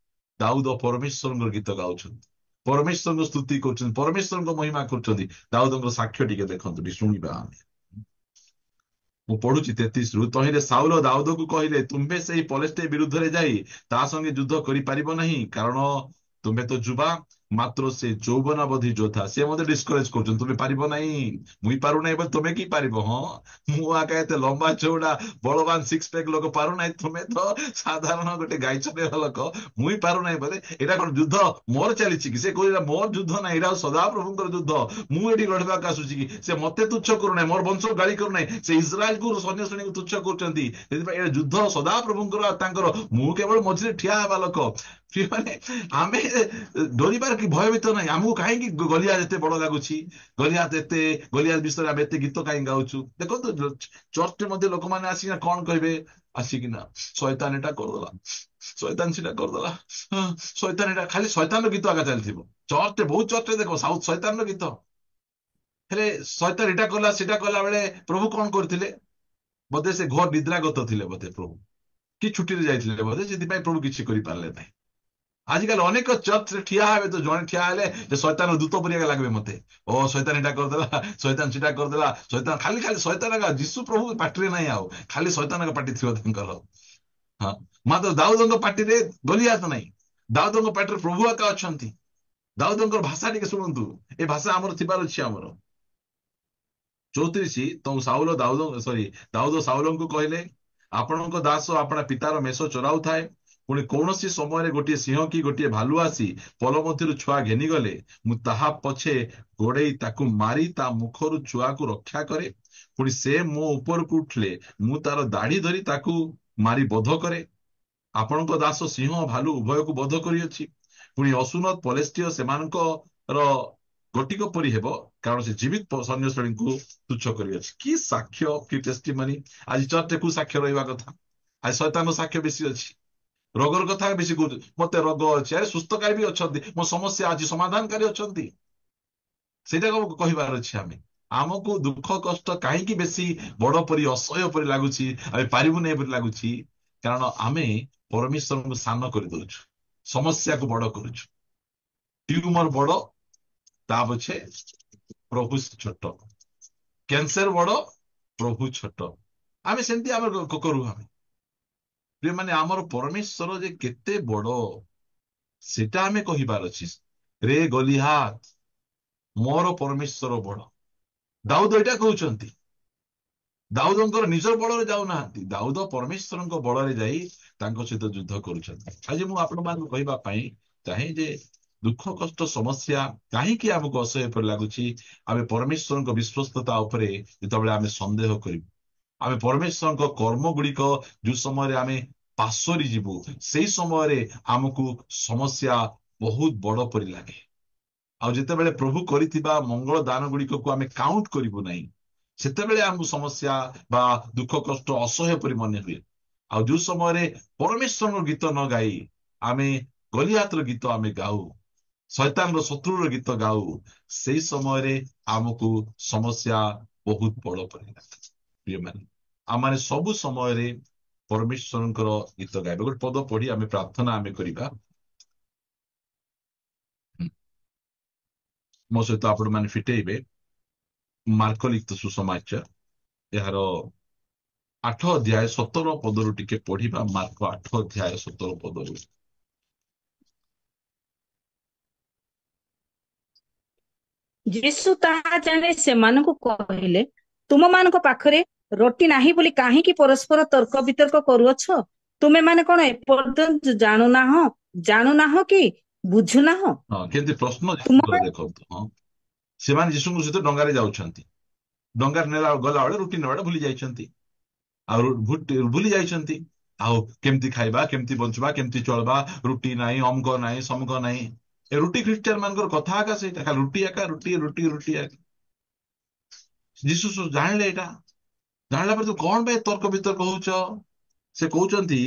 ଦାଉଦ ପରମେଶ୍ୱରଙ୍କ ଗୀତ ଗାଉଛନ୍ତି, ପରମେଶ୍ୱରଙ୍କ ସ୍ତୁତି କରୁଛନ୍ତି, ପରମେଶ୍ୱରଙ୍କ ମହିମା କରୁଛନ୍ତି। ଦାଉଦଙ୍କ ସାକ୍ଷ୍ୟ ଟିକେ ଦେଖନ୍ତୁ, ଟିକେ ଶୁଣିବା ଆମେ। ମୁଁ ପଢୁଛି 33ରୁ। ତହିଁରେ ସାଉଲ ଦାଉଦକୁ କହିଲେ, ତୁମ୍ଭେ ସେହି ପଲିଷ୍ଠେଇ ବିରୁଦ୍ଧରେ ଯାଇ ତା ସଙ୍ଗେ ଯୁଦ୍ଧ କରିପାରିବ ନାହିଁ, କାରଣ ତୁମେ ତ ଯୁବା, ମାତ୍ର ସେ ଯୌବନାବଧି ଯୋଦ୍ଧା। ସେ ମତେ ଡିସ୍କରେଜ କରୁଛନ୍ତି, ତୁମେ ପାରିବ ନାହିଁ, ମୁଇଁ ପାରୁନାହିଁ ବୋଲି ତୁମେ କି ପାରିବ? ହଁ, ମୁଁ ଆକା ଏତେ ଲମ୍ବା ଚଉଡା ବଳବାନ ସିକ୍ସ ପ୍ୟାକ୍ ଲୋକ ପାରୁନାହିଁ, ତୁମେ ତ ସାଧାରଣ ଗୋଟେ ଗାଈ ଚରେଇବା ଲୋକ, ମୁଇଁ ପାରୁନାହିଁ ବୋଲେ ଏଇଟା କଣ ଯୁଦ୍ଧ ମୋର ଚାଲିଛି କି? ସେ କହିଲା ମୋର ଯୁଦ୍ଧ ନାହିଁ, ଏଇଟା ସଦାପ୍ରଭୁଙ୍କର ଯୁଦ୍ଧ, ମୁଁ ଏଠି ଲଢିବାକୁ ଆସୁଛି କି? ସେ ମତେ ତୁଚ୍ଛ କରୁନାହିଁ, ମୋର ବଂଶ ଗାଳି କରୁନାହିଁ, ସେ ଇସ୍ରାଏଲକୁ ସୈନ୍ୟ ଶ୍ରେଣୀକୁ ତୁଚ୍ଛ କରୁଛନ୍ତି। ସେଥିପାଇଁ ଏ ଯୁଦ୍ଧ ସଦାପ୍ରଭୁଙ୍କର ତାଙ୍କର, ମୁଁ କେବଳ ମଝିରେ ଠିଆ ହେବା ଲୋକ। ମାନେ ଆମେ ଡରିବାର କି ଭୟଭୀତ ନାହିଁ। ଆମକୁ କାହିଁକି ଗଲିଆଥ ଏତେ ବଡ ଲାଗୁଛି? ଗଲିଆଥ ବିଷୟରେ ଆମେ ଏତେ ଗୀତ କାହିଁକି ଗାଉଛୁ? ଦେଖନ୍ତୁ ଚର୍ଚ୍ଚରେ ମଧ୍ୟ ଲୋକମାନେ ଆସିକିନା କଣ କହିବେ? ଆସିକିନା ଶୈତାନ ଏଟା କରିଦେଲା, ଶୈତାନ ସେଟା କରିଦେଲା, ଶୈତାନ ଏଟା, ଖାଲି ଶୈତାନର ଗୀତ ଆଗା ଚାଲିଥିବ ଚର୍ଚ୍ଚରେ। ବହୁତ ଚର୍ଚ୍ଚରେ ଦେଖ ଶୈତାନର ଗୀତ। ହେଲେ ଶୈତାନ ଏଟା କଲା ସେଟା କଲା ବେଳେ ପ୍ରଭୁ କଣ କରିଥିଲେ? ବୋଧେ ସେ ଘୋର ନିଦ୍ରାଗତ ଥିଲେ, ବୋଧେ ପ୍ରଭୁ କି ଛୁଟିରେ ଯାଇଥିଲେ ବୋଧେ, ସେଥିପାଇଁ ପ୍ରଭୁ କିଛି କରିପାରିଲେ ନାହିଁ। ଆଜିକାଲି ଅନେକ ଚର୍ଚ୍ଚରେ ଠିଆ ହେବେ, ତ ଜଣେ ଠିଆ ହେଲେ ଯେ ଶୈତାନ ଦୂତ ପରିକା ଲାଗିବେ ମତେ, ଓ ଶୈତାନ ଏଟା କରିଦେଲା, ଶୈତାନ ସେଟା କରିଦେଲା, ଶୈତାନ ଖାଲି ଶୈତାନ। ଯୀଶୁ ପ୍ରଭୁ ପାଟିରେ ନାହିଁ, ଆଉ ଖାଲି ଶୈତାନଙ୍କ ପାଟି ଥିବ ତାଙ୍କର। ହଁ, ମାତ୍ର ଦାଉଦଙ୍କ ପାଟିରେ ଗଲିଆଥ ନାହିଁ, ଦାଉଦଙ୍କ ପାଟିରେ ପ୍ରଭୁ ଆକା ଅଛନ୍ତି। ଦାଉଦଙ୍କର ଭାଷା ଟିକେ ଶୁଣନ୍ତୁ, ଏ ଭାଷା ଆମର ଥିବାର ଅଛି ଆମର। 34, ତ ଦାଉଦ ସାଉଲଙ୍କୁ କହିଲେ, ଆପଣଙ୍କ ଦାସ ଆପଣା ପିତାର ମେଷ ଚରାଉଥାଏ, ପୁଣି କୌଣସି ସମୟରେ ଗୋଟିଏ ସିଂହ କି ଗୋଟିଏ ଭାଲୁ ଆସି ପଲ ମଧ୍ୟରୁ ଛୁଆ ଘେନିଗଲେ, ମୁଁ ତାହା ପଛେ ଗୋଡେଇ ତାକୁ ମାରି ତା ମୁଖରୁ ଛୁଆକୁ ରକ୍ଷା କରେ। ପୁଣି ସେ ମୋ ଉପରକୁ ଉଠିଲେ ମୁଁ ତାର ଦାଢି ଧରି ତାକୁ ମାରି ବଧ କରେ। ଆପଣଙ୍କ ଦାସ ସିଂହ ଭାଲୁ ଉଭୟକୁ ବଧ କରିଅଛି, ପୁଣି ଅସୁନତ ପଲେଷ୍ଟିୟ ସେମାନଙ୍କର ଗୋଟିକ ପରି ହେବ, କାରଣ ସେ ଜୀବିତ ସୈନ୍ୟ ଶ୍ରେଣୀଙ୍କୁ ତୁଚ୍ଛ କରିଅଛି। କି ସାକ୍ଷ୍ୟ, କି ଟେଷ୍ଟିମନି! ଆଜି ଚର୍ଚ୍ଚରେ କୋଉ ସାକ୍ଷ୍ୟ ରହିବା କଥା? ଆଜି ଶୈତାନର ସାକ୍ଷ୍ୟ ବେଶୀ ଅଛି, ରୋଗର କଥା ବେଶୀ କହୁଛି। ମତେ ରୋଗ ଅଛି, ଆରେ ସୁସ୍ଥକାରୀ ବି ଅଛନ୍ତି, ମୋ ସମସ୍ୟା ଅଛି, ସମାଧାନକାରୀ ଅଛନ୍ତି। ସେଇଟା କହିବାର ଅଛି। ଆମକୁ ଦୁଃଖ କଷ୍ଟ କାହିଁକି ବେଶୀ ବଡ ପରି, ଅସହ୍ୟ ପରି ଲାଗୁଛି, ଆମେ ପାରିବୁ ନାହିଁ ପରି ଲାଗୁଛି? କାରଣ ଆମେ ପରମେଶ୍ୱରଙ୍କୁ ସାନ କରିଦଉଛୁ, ସମସ୍ୟାକୁ ବଡ କରୁଛୁ। ଟ୍ୟୁମର ବଡ, ତା ପଛେ ପ୍ରଭୁ ଛୋଟ, କ୍ୟାନ୍ସର ବଡ, ପ୍ରଭୁ ଛୋଟ। ଆମେ ସେମିତି କରୁ। ମାନେ ଆମର ପରମେଶ୍ୱର ଯେ କେତେ ବଡ, ସେଟା ଆମେ କହିବାର ଅଛି। ରେ ଗଲିଆଥ, ମୋର ପରମେଶ୍ୱର ବଡ। ଦାଉଦ ଏଇଟା କହୁଛନ୍ତି। ଦାଉଦଙ୍କର ନିଜ ବଳରେ ଯାଉନାହାନ୍ତି, ଦାଉଦ ପରମେଶ୍ୱରଙ୍କ ବଳରେ ଯାଇ ତାଙ୍କ ସହିତ ଯୁଦ୍ଧ କରୁଛନ୍ତି। ଆଜି ମୁଁ ଆପଣମାନଙ୍କୁ କହିବା ପାଇଁ ଚାହେଁ ଯେ ଦୁଃଖ କଷ୍ଟ ସମସ୍ୟା କାହିଁକି ଆମକୁ ଅସହ୍ୟ ପରି ଲାଗୁଛି? ଆମେ ପରମେଶ୍ୱରଙ୍କ ବିଶ୍ୱସ୍ତତା ଉପରେ ଯେତେବେଳେ ଆମେ ସନ୍ଦେହ କରିବୁ, ଆମେ ପରମେଶ୍ୱରଙ୍କ କର୍ମ ଗୁଡିକ ଯୋଉ ସମୟରେ ଆମେ ପାଶୋରି ଯିବୁ, ସେଇ ସମୟରେ ଆମକୁ ସମସ୍ୟା ବହୁତ ବଡ ପରି ଲାଗେ। ଆଉ ଯେତେବେଳେ ପ୍ରଭୁ କରିଥିବା ମଙ୍ଗଳ ଦାନ ଗୁଡିକକୁ ଆମେ କାଉଣ୍ଟ କରିବୁ ନାହିଁ, ସେତେବେଳେ ଆମକୁ ସମସ୍ୟା ବା ଦୁଃଖ କଷ୍ଟ ଅସହ୍ୟ ପରି ମନେ ହୁଏ। ଆଉ ଯୋଉ ସମୟରେ ପରମେଶ୍ୱରଙ୍କ ଗୀତ ନ ଗାଇ ଆମେ ଗଲିଆତର ଗୀତ ଆମେ ଗାଉ, ଶୈତାନର ଶତ୍ରୁର ଗୀତ ଗାଉ, ସେଇ ସମୟରେ ଆମକୁ ସମସ୍ୟା ବହୁତ ବଡ ପରି ଲାଗେ। ପ୍ରିୟମାନେ, ଆମମାନେ ସବୁ ସମୟରେ ପରମେଶ୍ୱରଙ୍କର ଗୀତ ଗାଇବା। ଗୋଟେ ପଦ ପଢି ଆମେ ପ୍ରାର୍ଥନା ଆମେ କରିବା। ମୋ ସହିତ ଆପଣ ମାନେ ଫିଟେଇବେ ମାର୍କ ଲିଖିତ ସୁସମାଚାର, ଏହାର 8 ଅଧ୍ୟାୟ 17 ପଦରୁ ଟିକେ ପଢିବା। ମାର୍କ 8 ଅଧ୍ୟାୟ 17 ପଦରୁ। ଯୀଶୁ ତାହା ଜାଣି ସେମାନଙ୍କୁ କହିଲେ, ତୁମମାନଙ୍କ ପାଖରେ ରୋଟି ନାହିଁ ବୋଲି କାହିଁକି ପରସ୍ପର ତର୍କ ବିତର୍କ କରୁଅଛ? ତୁମେମାନେ କଣ ଏପର୍ଯ୍ୟନ୍ତ ଜାଣୁନାହଁ କି ବୁଝୁନାହଁ? ହଁ, କେମିତି ପ୍ରଶ୍ନ ଯୀଶୁଙ୍କର ତୁମମାନେ ଦେଖନ୍ତୁ। ହଁ, ସେମାନେ ଯୀଶୁଙ୍କ ସହିତ ଡଙ୍ଗାରେ ଯାଉଛନ୍ତି, ଡଙ୍ଗାରେ ନେଲା ଗଲା ବେଳେ ରୁଟି ନେବାଟା ଭୁଲି ଯାଇଛନ୍ତି। ଆଉ ଭୁଲି ଯାଇଛନ୍ତି ଆଉ କେମିତି ଖାଇବା, କେମିତି ବଞ୍ଚିବା, କେମିତି ଚଳବା, ରୁଟି ନାହିଁ, ଅମକ ନାହିଁ, ସମକ ନାହିଁ। ଏ ରୁଟି ଖ୍ରୀଷ୍ଟିଆନ ମାନଙ୍କର କଥା ଆକା ସେଇଟା, ଖାଲି ରୁଟି ଏକା, ରୁଟି ରୁଟି ରୁଟି ଏକା। ଯୀଶୁ ଜାଣିଲେ ଏଇଟା, ଜାଣିଲା ପରେ ତୁ କଣ ପାଇଁ ତର୍କ ବିତର୍କ ହଉଛ? ସେ କହୁଛନ୍ତି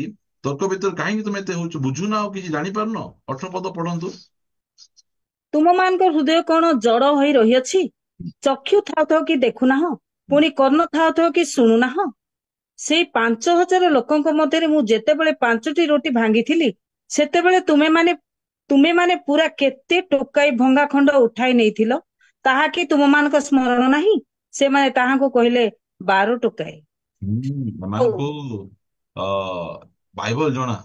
ତର୍କ ବିତର୍କ କାହିଁକି ତମେ ଏତେ ହଉଛ? ବୁଝୁନା ଆଉ କିଛି ଜାଣିପାରୁନ? 18 ପଦ ପଢନ୍ତୁ। ତୁମମାନଙ୍କ ହୃଦୟ କଣ ଜଡ ହୋଇ ରହିଅଛି? ଚକ୍ଷୁ ଥାଉ ଥାଉ କି ଦେଖୁନାହଁ, ପୁଣି କର୍ଣ୍ଣ ଥାଉ ଥାଉ କି ଶୁଣୁନାହଁ? ସେଇ 5,000 ଲୋକଙ୍କ ମଧ୍ୟରେ ମୁଁ ଯେତେବେଳେ 5ଟି ରୋଟି ଭାଙ୍ଗିଥିଲି, ସେତେବେଳେ ତୁମେମାନେ ପୁରା କେତେ ଟୋକାଇ ଭଙ୍ଗା ଖଣ୍ଡ ଉଠାଇ ନେଇଥିଲ, ତାହା କି ତୁମମାନଙ୍କ ସ୍ମରଣ ନାହିଁ? ସେମାନେ ତାହାଙ୍କୁ କହିଲେ 12 ଟୋକାଇ। ଆଉ ଏମାନଙ୍କୁ ଅ ବାଇବଲ ଜଣା।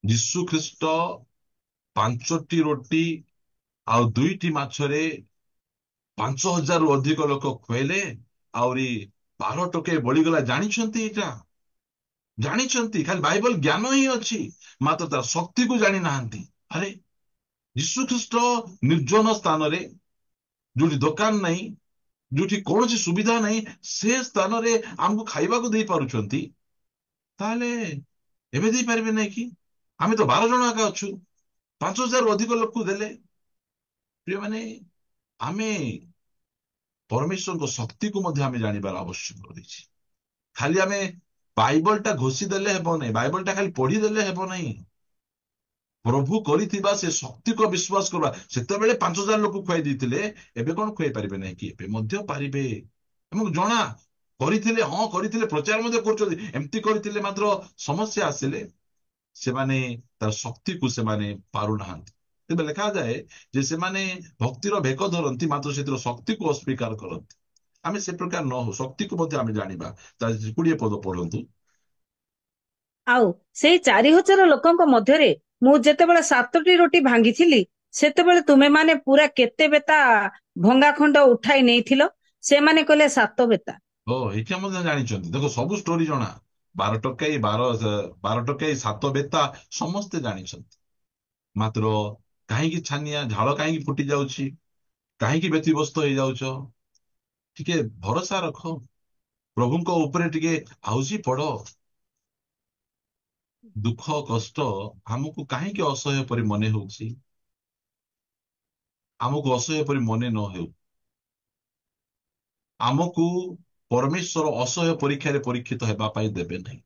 ଯୀଶୁ ଖ୍ରୀଷ୍ଟ 5ଟି ରୋଟି ଆଉ 2ଟି ମାଛରେ 5,000ରୁ ଅଧିକ ଲୋକ ଖୁଆଇଲେ, ଆହୁରି 12 ଟୋକାଇ ବଳିଗଲା। ଜାଣିଛନ୍ତି ଏଇଟା, ଜାଣିଛନ୍ତି, ଖାଲି ବାଇବଲ ଜ୍ଞାନ ହିଁ ଅଛି, ମାତ୍ର ତାର ଶକ୍ତିକୁ ଜାଣି ନାହାନ୍ତି। ଆରେ ଯୀଶୁ ଖ୍ରୀଷ୍ଟ ନିର୍ଜନ ସ୍ଥାନରେ, ଯୋଉଠି ଦୋକାନ ନାହିଁ, ଯୋଉଠି କୌଣସି ସୁବିଧା ନାହିଁ, ସେ ସ୍ଥାନରେ ଆମକୁ ଖାଇବାକୁ ଦେଇ ପାରୁଛନ୍ତି, ତାହେଲେ ଏବେ ଦେଇପାରିବେ ନାହିଁ କି? ଆମେ ତ 12 ଜଣ ଏକା ଅଛୁ, 5,000ରୁ ଅଧିକ ଲୋକ ଦେଲେ। ପ୍ରିୟମାନେ, ଆମେ ପରମେଶ୍ୱରଙ୍କ ଶକ୍ତିକୁ ମଧ୍ୟ ଆମେ ଜାଣିବାର ଆବଶ୍ୟକ ରହିଛି। ଖାଲି ଆମେ ବାଇବଲଟା ଘୋଷି ଦେଲେ ହେବ ନାହିଁ, ବାଇବଲଟା ଖାଲି ପଢିଦେଲେ ହେବ ନାହିଁ। ପ୍ରଭୁ କରିଥିବା ସେ ଶକ୍ତିକୁ ବିଶ୍ୱାସ କରିବା। ସେତେବେଳେ 5,000 ଲୋକ ଖୁଆଇ ଦେଇଥିଲେ, ଏବେ କଣ ଖୁଆଇ ପାରିବେ ନାହିଁ କି? ଏବେ ମଧ୍ୟ ପାରିବେ। ଏବଂ ଜଣା କରିଥିଲେ, ହଁ କରିଥିଲେ, ପ୍ରଚାର ମଧ୍ୟ କରୁଛନ୍ତି, ଏମିତି କରିଥିଲେ, ମାତ୍ର ସମସ୍ୟା ଆସିଲେ ସେମାନେ ତାର ଶକ୍ତିକୁ ସେମାନେ ପାରୁନାହାନ୍ତି। ତେବେ ଲେଖାଯାଏ ଯେ ସେମାନେ ଭକ୍ତିର ଭେକ ଧରନ୍ତି, ମାତ୍ର ସେଥିର ଶକ୍ତିକୁ ଅସ୍ୱୀକାର କରନ୍ତି। ଆମେ ସେ ପ୍ରକାର ନ ହଉ, ଶକ୍ତିକୁ ମଧ୍ୟ ଆମେ ଜାଣିବା। ତା 20 ପଦ ପଢନ୍ତୁ। ଆଉ ସେଇ 4,000 ଲୋକଙ୍କ ମଧ୍ୟରେ ମୁଁ ଯେତେବେଳେ 7ଟି ରୋଟି ଭାଙ୍ଗିଥିଲି, ସେତେବେଳେ ତୁମେମାନେ ପୁରା କେତେ ବେତା ଭଙ୍ଗା ଖଣ୍ଡ ଉଠାଇ ନେଇଥିଲ? ସେମାନେ କହିଲେ 7 ବେତା। ଏଇଟା ମଧ୍ୟ ଜାଣିଛନ୍ତି। ଦେଖ, ସବୁ ଷ୍ଟୋରି ଜଣା। 12 ଟୋକାଇ, 12 ଟୋକାଇ, 7 ବେତା, ସମସ୍ତେ ଜାଣିଛନ୍ତି। ମାତ୍ର କାହିଁକି ଛାନିଆ, ଝାଳ କାହିଁକି ଫୁଟି ଯାଉଛି, କାହିଁକି ବ୍ୟତିବ୍ୟସ୍ତ ହେଇଯାଉଛ? ଟିକେ ଭରସା ରଖ, ପ୍ରଭୁଙ୍କ ଉପରେ ଟିକେ ଆଉଜି ପଡ। ଦୁଃଖ କଷ୍ଟ ଆମକୁ କାହିଁକି ଅସହ୍ୟ ପରି ମନେ ହଉଛି? ଆମକୁ ଅସହ୍ୟ ପରି ମନେ ନ ହେଉ। ଆମକୁ ପରମେଶ୍ୱର ଅସହ୍ୟ ପରୀକ୍ଷାରେ ପରୀକ୍ଷିତ ହେବା ପାଇଁ ଦେବେ ନାହିଁ।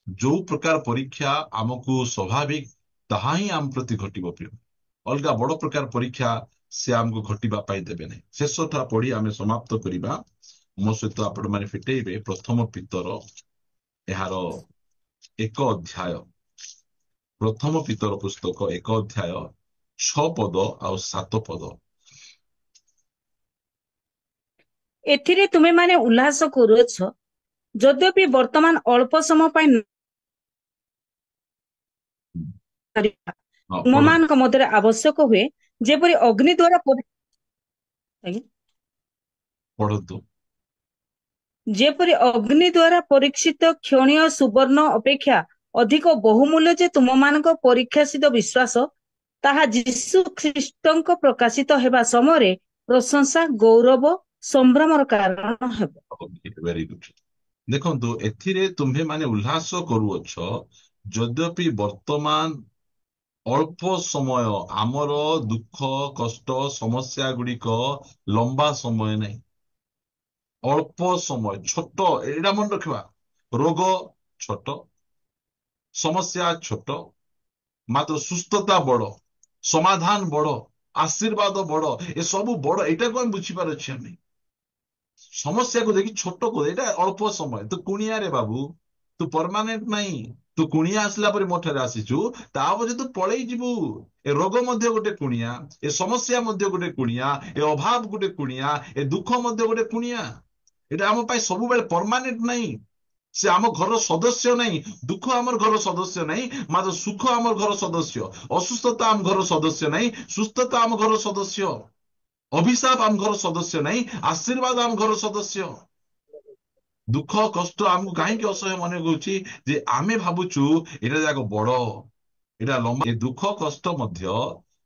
ଯୋଉ ପ୍ରକାର ପରୀକ୍ଷା ଆମକୁ ସ୍ୱାଭାବିକ, ତାହା ହିଁ ଆମ ପ୍ରତି ଘଟିବ। ପ୍ରିୟ, ଅଲଗା ବଡ ପ୍ରକାର ପରୀକ୍ଷା ସେ ଆମକୁ ଘଟିବା ପାଇଁ ଦେବେ ନାହିଁ। ଶେଷଟା ପଢି ଆମେ ସମାପ୍ତ କରିବା। ମୋ ସହିତ ଆପଣ ମାନେ ଫିଟେଇବେ 1 ପିତର, ଏହାର 1 ଅଧ୍ୟାୟ, 1 ପିତର ପୁସ୍ତକ 1 ଅଧ୍ୟାୟ 6 ପଦ ଆଉ 7 ପଦ। ଏଥିରେ ତୁମେମାନେ ଉଲ୍ଲାସ କରୁଅଛ, ଯଦ୍ୟପି ବର୍ତ୍ତମାନ ଅଳ୍ପ ସମୟ ପାଇଁ ହଁ, ପଢନ୍ତୁ ତୁମମାନଙ୍କ ମଧ୍ୟରେ ଆବଶ୍ୟକ ହୁଏ, ଯେପରି ଅଗ୍ନି ଦ୍ୱାରା ପଢନ୍ତୁ। ପରୀକ୍ଷିତ କ୍ଷଣୀୟ ସୁବର୍ଣ୍ଣ ଅପେକ୍ଷା ଅଧିକ ବହୁମୂଲ୍ୟ ଯେ ତୁମମାନଙ୍କ ପରୀକ୍ଷାସିତ ବିଶ୍ୱାସ ତାହା ଯୀଶୁ ଖ୍ରୀଷ୍ଟଙ୍କ ପ୍ରକାଶିତ ହେବା ସମୟରେ ପ୍ରଶଂସା, ଗୌରବ, ସମ୍ଭ୍ରମର କାରଣ ହେବ। Very good. ଦେଖନ୍ତୁ ଏଥିରେ ତୁମ୍ଭେ ମାନେ ଉଲ୍ଲାସ କରୁଅଛ, ଯଦ୍ୟପି ବର୍ତ୍ତମାନ ଅଳ୍ପ ସମୟ, ଆମର ଦୁଃଖ, କଷ୍ଟ, ସମସ୍ୟା ଗୁଡିକ ଲମ୍ବା ସମୟ ନାହିଁ, ଅଳ୍ପ ସମୟ, ଛୋଟ। ଏଇଟା ମନେ ରଖିବା, ରୋଗ ଛୋଟ, ସମସ୍ୟା ଛୋଟ, ମାତ୍ର ସୁସ୍ଥତା ବଡ, ସମାଧାନ ବଡ, ଆଶୀର୍ବାଦ ବଡ, ଏସବୁ ବଡ। ଏଇଟାକୁ ଆମେ ବୁଝିପାରୁଛେ। ଆମେ ସମସ୍ୟାକୁ ଦେଖି ଛୋଟ କରୁ, ଏଇଟା ଅଳ୍ପ ସମୟ। ତୁ କୁଣିଆରେ ବାବୁ, ତୁ ପରମାନେଣ୍ଟ ନାହିଁ। ତୁ କୁଣିଆ ଆସିଲା ପରେ ମୋ ଠାରେ ଆସିଛୁ, ତାପରେ ତୁ ପଳେଇ ଯିବୁ। ଏ ରୋଗ ମଧ୍ୟ ଗୋଟେ କୁଣିଆ, ଏ ସମସ୍ୟା ମଧ୍ୟ ଗୋଟେ କୁଣିଆ, ଏ ଅଭାବ ଗୋଟେ କୁଣିଆ, ଏ ଦୁଃଖ ମଧ୍ୟ ଗୋଟେ କୁଣିଆ। ଏଇଟା ଆମ ପାଇଁ ସବୁବେଳେ ପରମାନେଣ୍ଟ ନାହିଁ। ସେ ଆମ ଘରର ସଦସ୍ୟ ନାହିଁ। ଦୁଃଖ ଆମର ଘର ସଦସ୍ୟ ନାହିଁ, ମାତ୍ର ସୁଖ ଆମର ଘର ସଦସ୍ୟ। ଅସୁସ୍ଥତା ଆମ ଘର ସଦସ୍ୟ ନାହିଁ, ସୁସ୍ଥତା ଆମ ଘର ସଦସ୍ୟ। ଅଭିଶାପ ଆମ ଘର ସଦସ୍ୟ ନାହିଁ, ଆଶୀର୍ବାଦ ଆମ ଘର ସଦସ୍ୟ। ଦୁଃଖ କଷ୍ଟ ଆମକୁ କାହିଁକି ଅସହ୍ୟ ମନେ କରୁଛି? ଯେ ଆମେ ଭାବୁଛୁ ଏଇଟା ଯାକ ବଡ, ଏଇଟା ଲମ୍ବା। ଏ ଦୁଃଖ କଷ୍ଟ ମଧ୍ୟ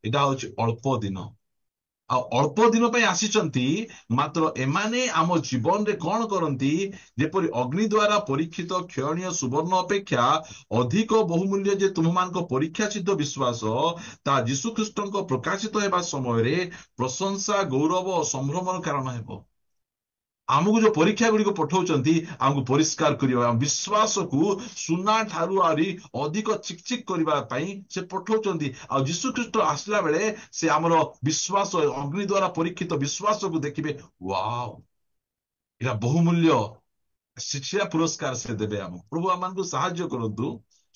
ଏଇଟା ହଉଛି ଅଳ୍ପ ଦିନ, ଆଉ ଅଳ୍ପ ଦିନ ପାଇଁ ଆସିଛନ୍ତି। ମାତ୍ର ଏମାନେ ଆମ ଜୀବନରେ କଣ କରନ୍ତି? ଯେପରି ଅଗ୍ନି ଦ୍ୱାରା ପରୀକ୍ଷିତ କ୍ଷୟଣୀୟ ସୁବର୍ଣ୍ଣ ଅପେକ୍ଷା ଅଧିକ ବହୁମୂଲ୍ୟ ଯେ ତୁମମାନଙ୍କ ପରୀକ୍ଷା ସିଦ୍ଧ ବିଶ୍ୱାସ, ତାହା ଯୀଶୁଖ୍ରୀଷ୍ଟଙ୍କ ପ୍ରକାଶିତ ହେବା ସମୟରେ ପ୍ରଶଂସା, ଗୌରବ ଓ ସମ୍ଭ୍ରମର କାରଣ ହେବ। ଆମକୁ ଯୋଉ ପରୀକ୍ଷା ଗୁଡିକ ପଠାଉଛନ୍ତି, ଆମକୁ ପରିଷ୍କାର କରିବା, ଆମ ବିଶ୍ୱାସକୁ ସୁନା ଠାରୁ ଆହୁରି ଅଧିକ ଚିକଚିକ କରିବା ପାଇଁ ସେ ପଠାଉଛନ୍ତି। ଆଉ ଯୀଶୁଖ୍ରୀଷ୍ଟ ଆସିଲା ବେଳେ ସେ ଆମର ବିଶ୍ୱାସ, ଅଗ୍ନି ଦ୍ୱାରା ପରୀକ୍ଷିତ ବିଶ୍ୱାସକୁ ଦେଖିବେ। ୱାଓ, ଏଇଟା ବହୁମୂଲ୍ୟ ଶିକ୍ଷା ପୁରସ୍କାର ସେ ଦେବେ ଆମକୁ। ପ୍ରଭୁ ଆମମାନଙ୍କୁ ସାହାଯ୍ୟ କରନ୍ତୁ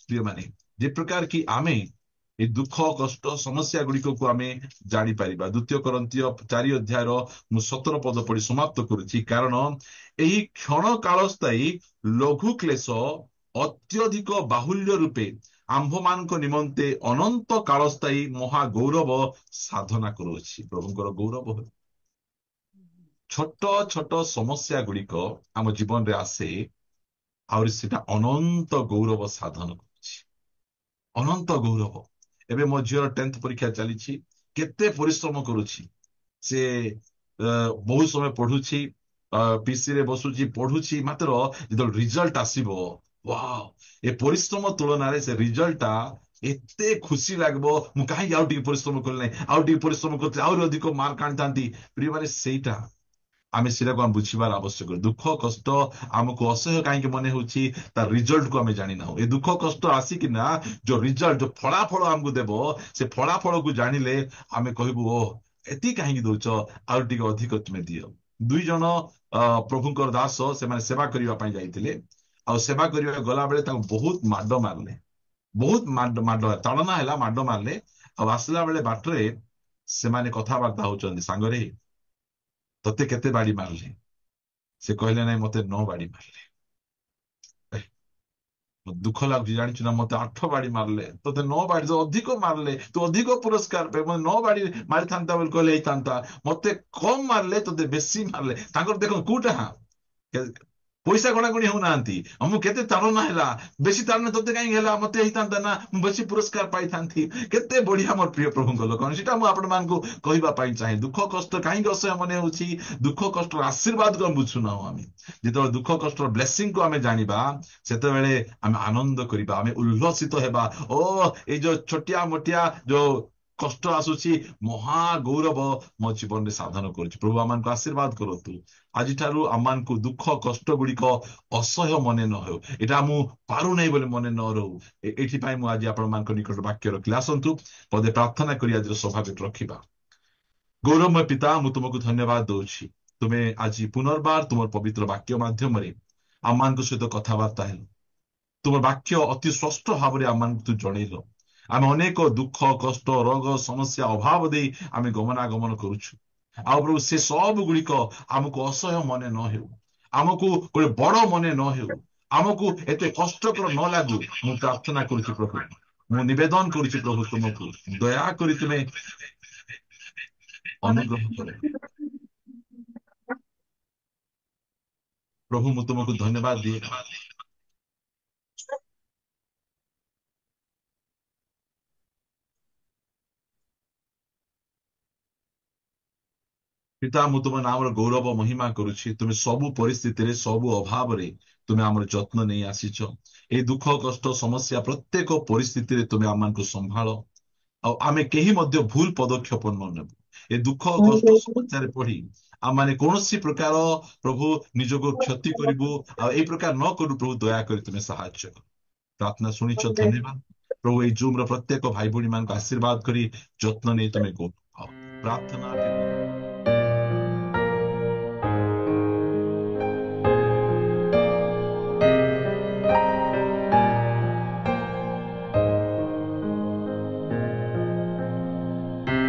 ପ୍ରିୟମାନେ, ଯେ ପ୍ରକାର କି ଆମେ এই ଦୁଃଖ କଷ୍ଟ ସମସ୍ୟା ଗୁଡିକକୁ ଆମେ ଜାଣିପାରିବା। 2 କରିନ୍ଥୀୟ 4 ଅଧ୍ୟାୟର ମୁଁ 17 ପଦ ପଢି ସମାପ୍ତ କରୁଛି। କାରଣ ଏହି କ୍ଷଣ କାଳସ୍ଥାୟୀ ଲଘୁ କ୍ଲେଶ ଅତ୍ୟଧିକ ବାହୁଲ୍ୟ ରୂପେ ଆମ୍ଭମାନଙ୍କ ନିମନ୍ତେ ଅନନ୍ତ କାଳସ୍ଥାୟୀ ମହା ଗୌରବ ସାଧନା କରୁଅଛି। ପ୍ରଭୁଙ୍କର ଗୌରବ। ଛୋଟ ଛୋଟ ସମସ୍ୟା ଗୁଡିକ ଆମ ଜୀବନରେ ଆସେ, ଆହୁରି ସେଟା ଅନନ୍ତ ଗୌରବ ସାଧନ କରୁଛି। ଅନନ୍ତ ଗୌରବ। ଏବେ ମୋ ଝିଅର 10th ପରୀକ୍ଷା ଚାଲିଛି। କେତେ ପରିଶ୍ରମ କରୁଛି ସେ, ବହୁତ ସମୟ ପଢୁଛି, ପିସି ରେ ବସୁଛି, ପଢୁଛି। ମାତ୍ର ଯେତେବେଳେ ରିଜଲ୍ଟ ଆସିବ, ୱାଓ, ଏ ପରିଶ୍ରମ ତୁଳନାରେ ସେ ରିଜଲ୍ଟଟା ଏତେ ଖୁସି ଲାଗିବ। ମୁଁ କାହିଁକି ଆଉ ଟିକେ ପରିଶ୍ରମ କଲି ନାହିଁ, ଆଉ ଟିକେ ପରିଶ୍ରମ କରିଥିଲି ଆହୁରି ଅଧିକ ମାର୍କ ଆଣିଥାନ୍ତି। ପ୍ରିୟମାନେ, ସେଇଟା ଆମେ ସେଟାକୁ ଆମେ ବୁଝିବାର ଆବଶ୍ୟକ। ଦୁଃଖ କଷ୍ଟ ଆମକୁ ଅସହ୍ୟ କାହିଁକି ମନେ ହଉଛି? ତାର ରିଜଲ୍ଟକୁ ଆମେ ଜାଣିନାହୁଁ। ଏ ଦୁଃଖ କଷ୍ଟ ଆସିକିନା ଯୋଉ ରିଜଲ୍ଟ, ଯୋଉ ଫଳାଫଳ ଆମକୁ ଦେବ, ସେ ଫଳାଫଳକୁ ଜାଣିଲେ ଆମେ କହିବୁ, ଓ ଏତିକି କାହିଁକି ଦଉଛ, ଆଉ ଟିକେ ଅଧିକ ତୁମେ ଦିଅ। 2 ଜଣ ପ୍ରଭୁଙ୍କର ଦାସ, ସେମାନେ ସେବା କରିବା ପାଇଁ ଯାଇଥିଲେ। ଆଉ ସେବା କରିବା ଗଲା ବେଳେ ତାଙ୍କୁ ବହୁତ ମାଡ ମାରିଲେ, ବହୁତ ମାଡ ତାଡନା ହେଲା, ମାଡ ମାରିଲେ। ଆଉ ଆସିଲା ବେଳେ ବାଟରେ ସେମାନେ କଥାବାର୍ତ୍ତା ହଉଛନ୍ତି, ସାଙ୍ଗରେ ତତେ କେତେ ବାଡି ମାରିଲେ? ସେ କହିଲେ, ନାଇଁ ମତେ 9 ବାଡି ମାରିଲେ। ଦୁଃଖ ଲାଗୁଛି, ଜାଣିଛୁ ନା, ମତେ 8 ବାଡି ମାରିଲେ, ତତେ 9 ବାଡି, ତ ଅଧିକ ମାରିଲେ, ତୁ ଅଧିକ ପୁରସ୍କାର ପାଇବୁ। ମତେ 9 ବାଡି ମାରିଥାନ୍ତା ବୋଲି କହିଲେ ହେଇଥାନ୍ତା, ମତେ କମ ମାରିଲେ, ତତେ ବେଶୀ ମାରିଲେ। ତାଙ୍କର ଦେଖନ୍ତୁ କୋଉଟା ପଇସା ଗଣାଗଣି ହଉନାହାନ୍ତି। ମୁଁ କେତେ ତାଳନା ହେଲା, ବେଶୀ ତାଳନା ତତେ କାହିଁକି ହେଲା, ମତେ ହେଇଥାନ୍ତା ନା, ମୁଁ ବେଶୀ ପୁରସ୍କାର ପାଇଥାନ୍ତି। କେତେ ବଢିଆ ମୋର ପ୍ରିୟ ପ୍ରଭୁଙ୍କ ଲୋକ, ସେଟା ମୁଁ ଆପଣମାନଙ୍କୁ କହିବା ପାଇଁ ଚାହେଁ। ଦୁଃଖ କଷ୍ଟ କାହିଁକି ଅସହ୍ୟ ମନେ ହଉଛି? ଦୁଃଖ କଷ୍ଟର ଆଶୀର୍ବାଦକୁ ଆମେ ବୁଝୁନାହୁଁ। ଆମେ ଯେତେବେଳେ ଦୁଃଖ କଷ୍ଟର ବ୍ଲେସିଂକୁ ଆମେ ଜାଣିବା, ସେତେବେଳେ ଆମେ ଆନନ୍ଦ କରିବା, ଆମେ ଉଲ୍ଲସିତ ହେବା। ଓ ଏଇ ଯୋଉ ଛୋଟିଆ ମୋଟିଆ ଯୋଉ କଷ୍ଟ ଆସୁଛି, ମହା ଗୌରବ ମୋ ଜୀବନରେ ସାଧନ କରୁଛି। ପ୍ରଭୁ ଆମମାନଙ୍କୁ ଆଶୀର୍ବାଦ କରନ୍ତୁ। ଆଜିଠାରୁ ଆମମାନଙ୍କୁ ଦୁଃଖ କଷ୍ଟ ଗୁଡିକ ଅସହ୍ୟ ମନେ ନ ହେଉ, ଏଇଟା ମୁଁ ପାରୁନାହିଁ ବୋଲି ମନେ ନ ରହୁ। ଏଇଥିପାଇଁ ମୁଁ ଆଜି ଆପଣମାନଙ୍କ ନିକଟରେ ବାକ୍ୟ ରଖିଲି। ଆସନ୍ତୁ ପଦେ ପ୍ରାର୍ଥନା କରି ଆଜିର ସଭାକୁ ରଖିବା। ଗୌରବମୟ ପିତା, ମୁଁ ତୁମକୁ ଧନ୍ୟବାଦ ଦଉଛି। ତୁମେ ଆଜି ପୁନର୍ବାର ତୁମର ପବିତ୍ର ବାକ୍ୟ ମାଧ୍ୟମରେ ଆମମାନଙ୍କ ସହିତ କଥାବାର୍ତ୍ତା ହେଲ। ତୁମର ବାକ୍ୟ ଅତି ସ୍ପଷ୍ଟ ଭାବରେ ଆମମାନଙ୍କୁ ତୁ ଜଣେଇଲ। ଆମେ ଅନେକ ଦୁଃଖ କଷ୍ଟ, ରୋଗ ସମସ୍ୟା, ଅଭାବ ଦେଇ ଆମେ ଗମନାଗମନ କରୁଛୁ। ଆଉ ପ୍ରଭୁ, ସେ ସବୁ ଗୁଡିକ ଆମକୁ ଅସହ୍ୟ ମନେ ନ ହେଉ, ଆମକୁ ଗୋଟେ ବଡ ମନେ ନ ହେଉ, ଆମକୁ ଏତେ କଷ୍ଟକର ନ ଲାଗୁ, ମୁଁ ପ୍ରାର୍ଥନା କରୁଛି ପ୍ରଭୁ। ମୁଁ ନିବେଦନ କରୁଛି ପ୍ରଭୁ, ତୁମକୁ ଦୟାକରି ତୁମେ ଅନୁଗ୍ରହ କର। ପ୍ରଭୁ, ମୁଁ ତୁମକୁ ଧନ୍ୟବାଦ ଦିଏ। ପିତା ମୁଁ ତୁମ ନାମର ଗୌରବ ମହିମା କରୁଛି। ତୁମେ ସବୁ ପରିସ୍ଥିତିରେ ସବୁ ଅଭାବରେ ତୁମେ ଆମର ଯତ୍ନ ନେଇ ଆସିଛ। ଏଇ ଦୁଃଖ କଷ୍ଟ ସମସ୍ୟା ପ୍ରତ୍ୟେକ ପରିସ୍ଥିତିରେ ତୁମେ ଆମମାନଙ୍କୁ ସମ୍ଭାଳ। ଆଉ ଆମେ କେହି ମଧ୍ୟ ଭୁଲ ପଦକ୍ଷେପ ନ ନେବୁ। ଏ ଦୁଃଖ କଷ୍ଟ ସମସ୍ୟାରେ ପଡି ଆମମାନେ କୌଣସି ପ୍ରକାର ପ୍ରଭୁ ନିଜକୁ କ୍ଷତି କରିବୁ ଆଉ ଏଇ ପ୍ରକାର ନ କରୁ ପ୍ରଭୁ ଦୟାକରି ତୁମେ ସାହାଯ୍ୟ କର। ପ୍ରାର୍ଥନା ଶୁଣିଛ, ଧନ୍ୟବାଦ ପ୍ରଭୁ। ଏଇ ଜୁମ୍ ର ପ୍ରତ୍ୟେକ ଭାଇ ଭଉଣୀ ମାନଙ୍କୁ ଆଶୀର୍ବାଦ କରି ଯତ୍ନ ନେଇ ତୁମେ କରୁଥାଅ। ପ୍ରାର୍ଥନା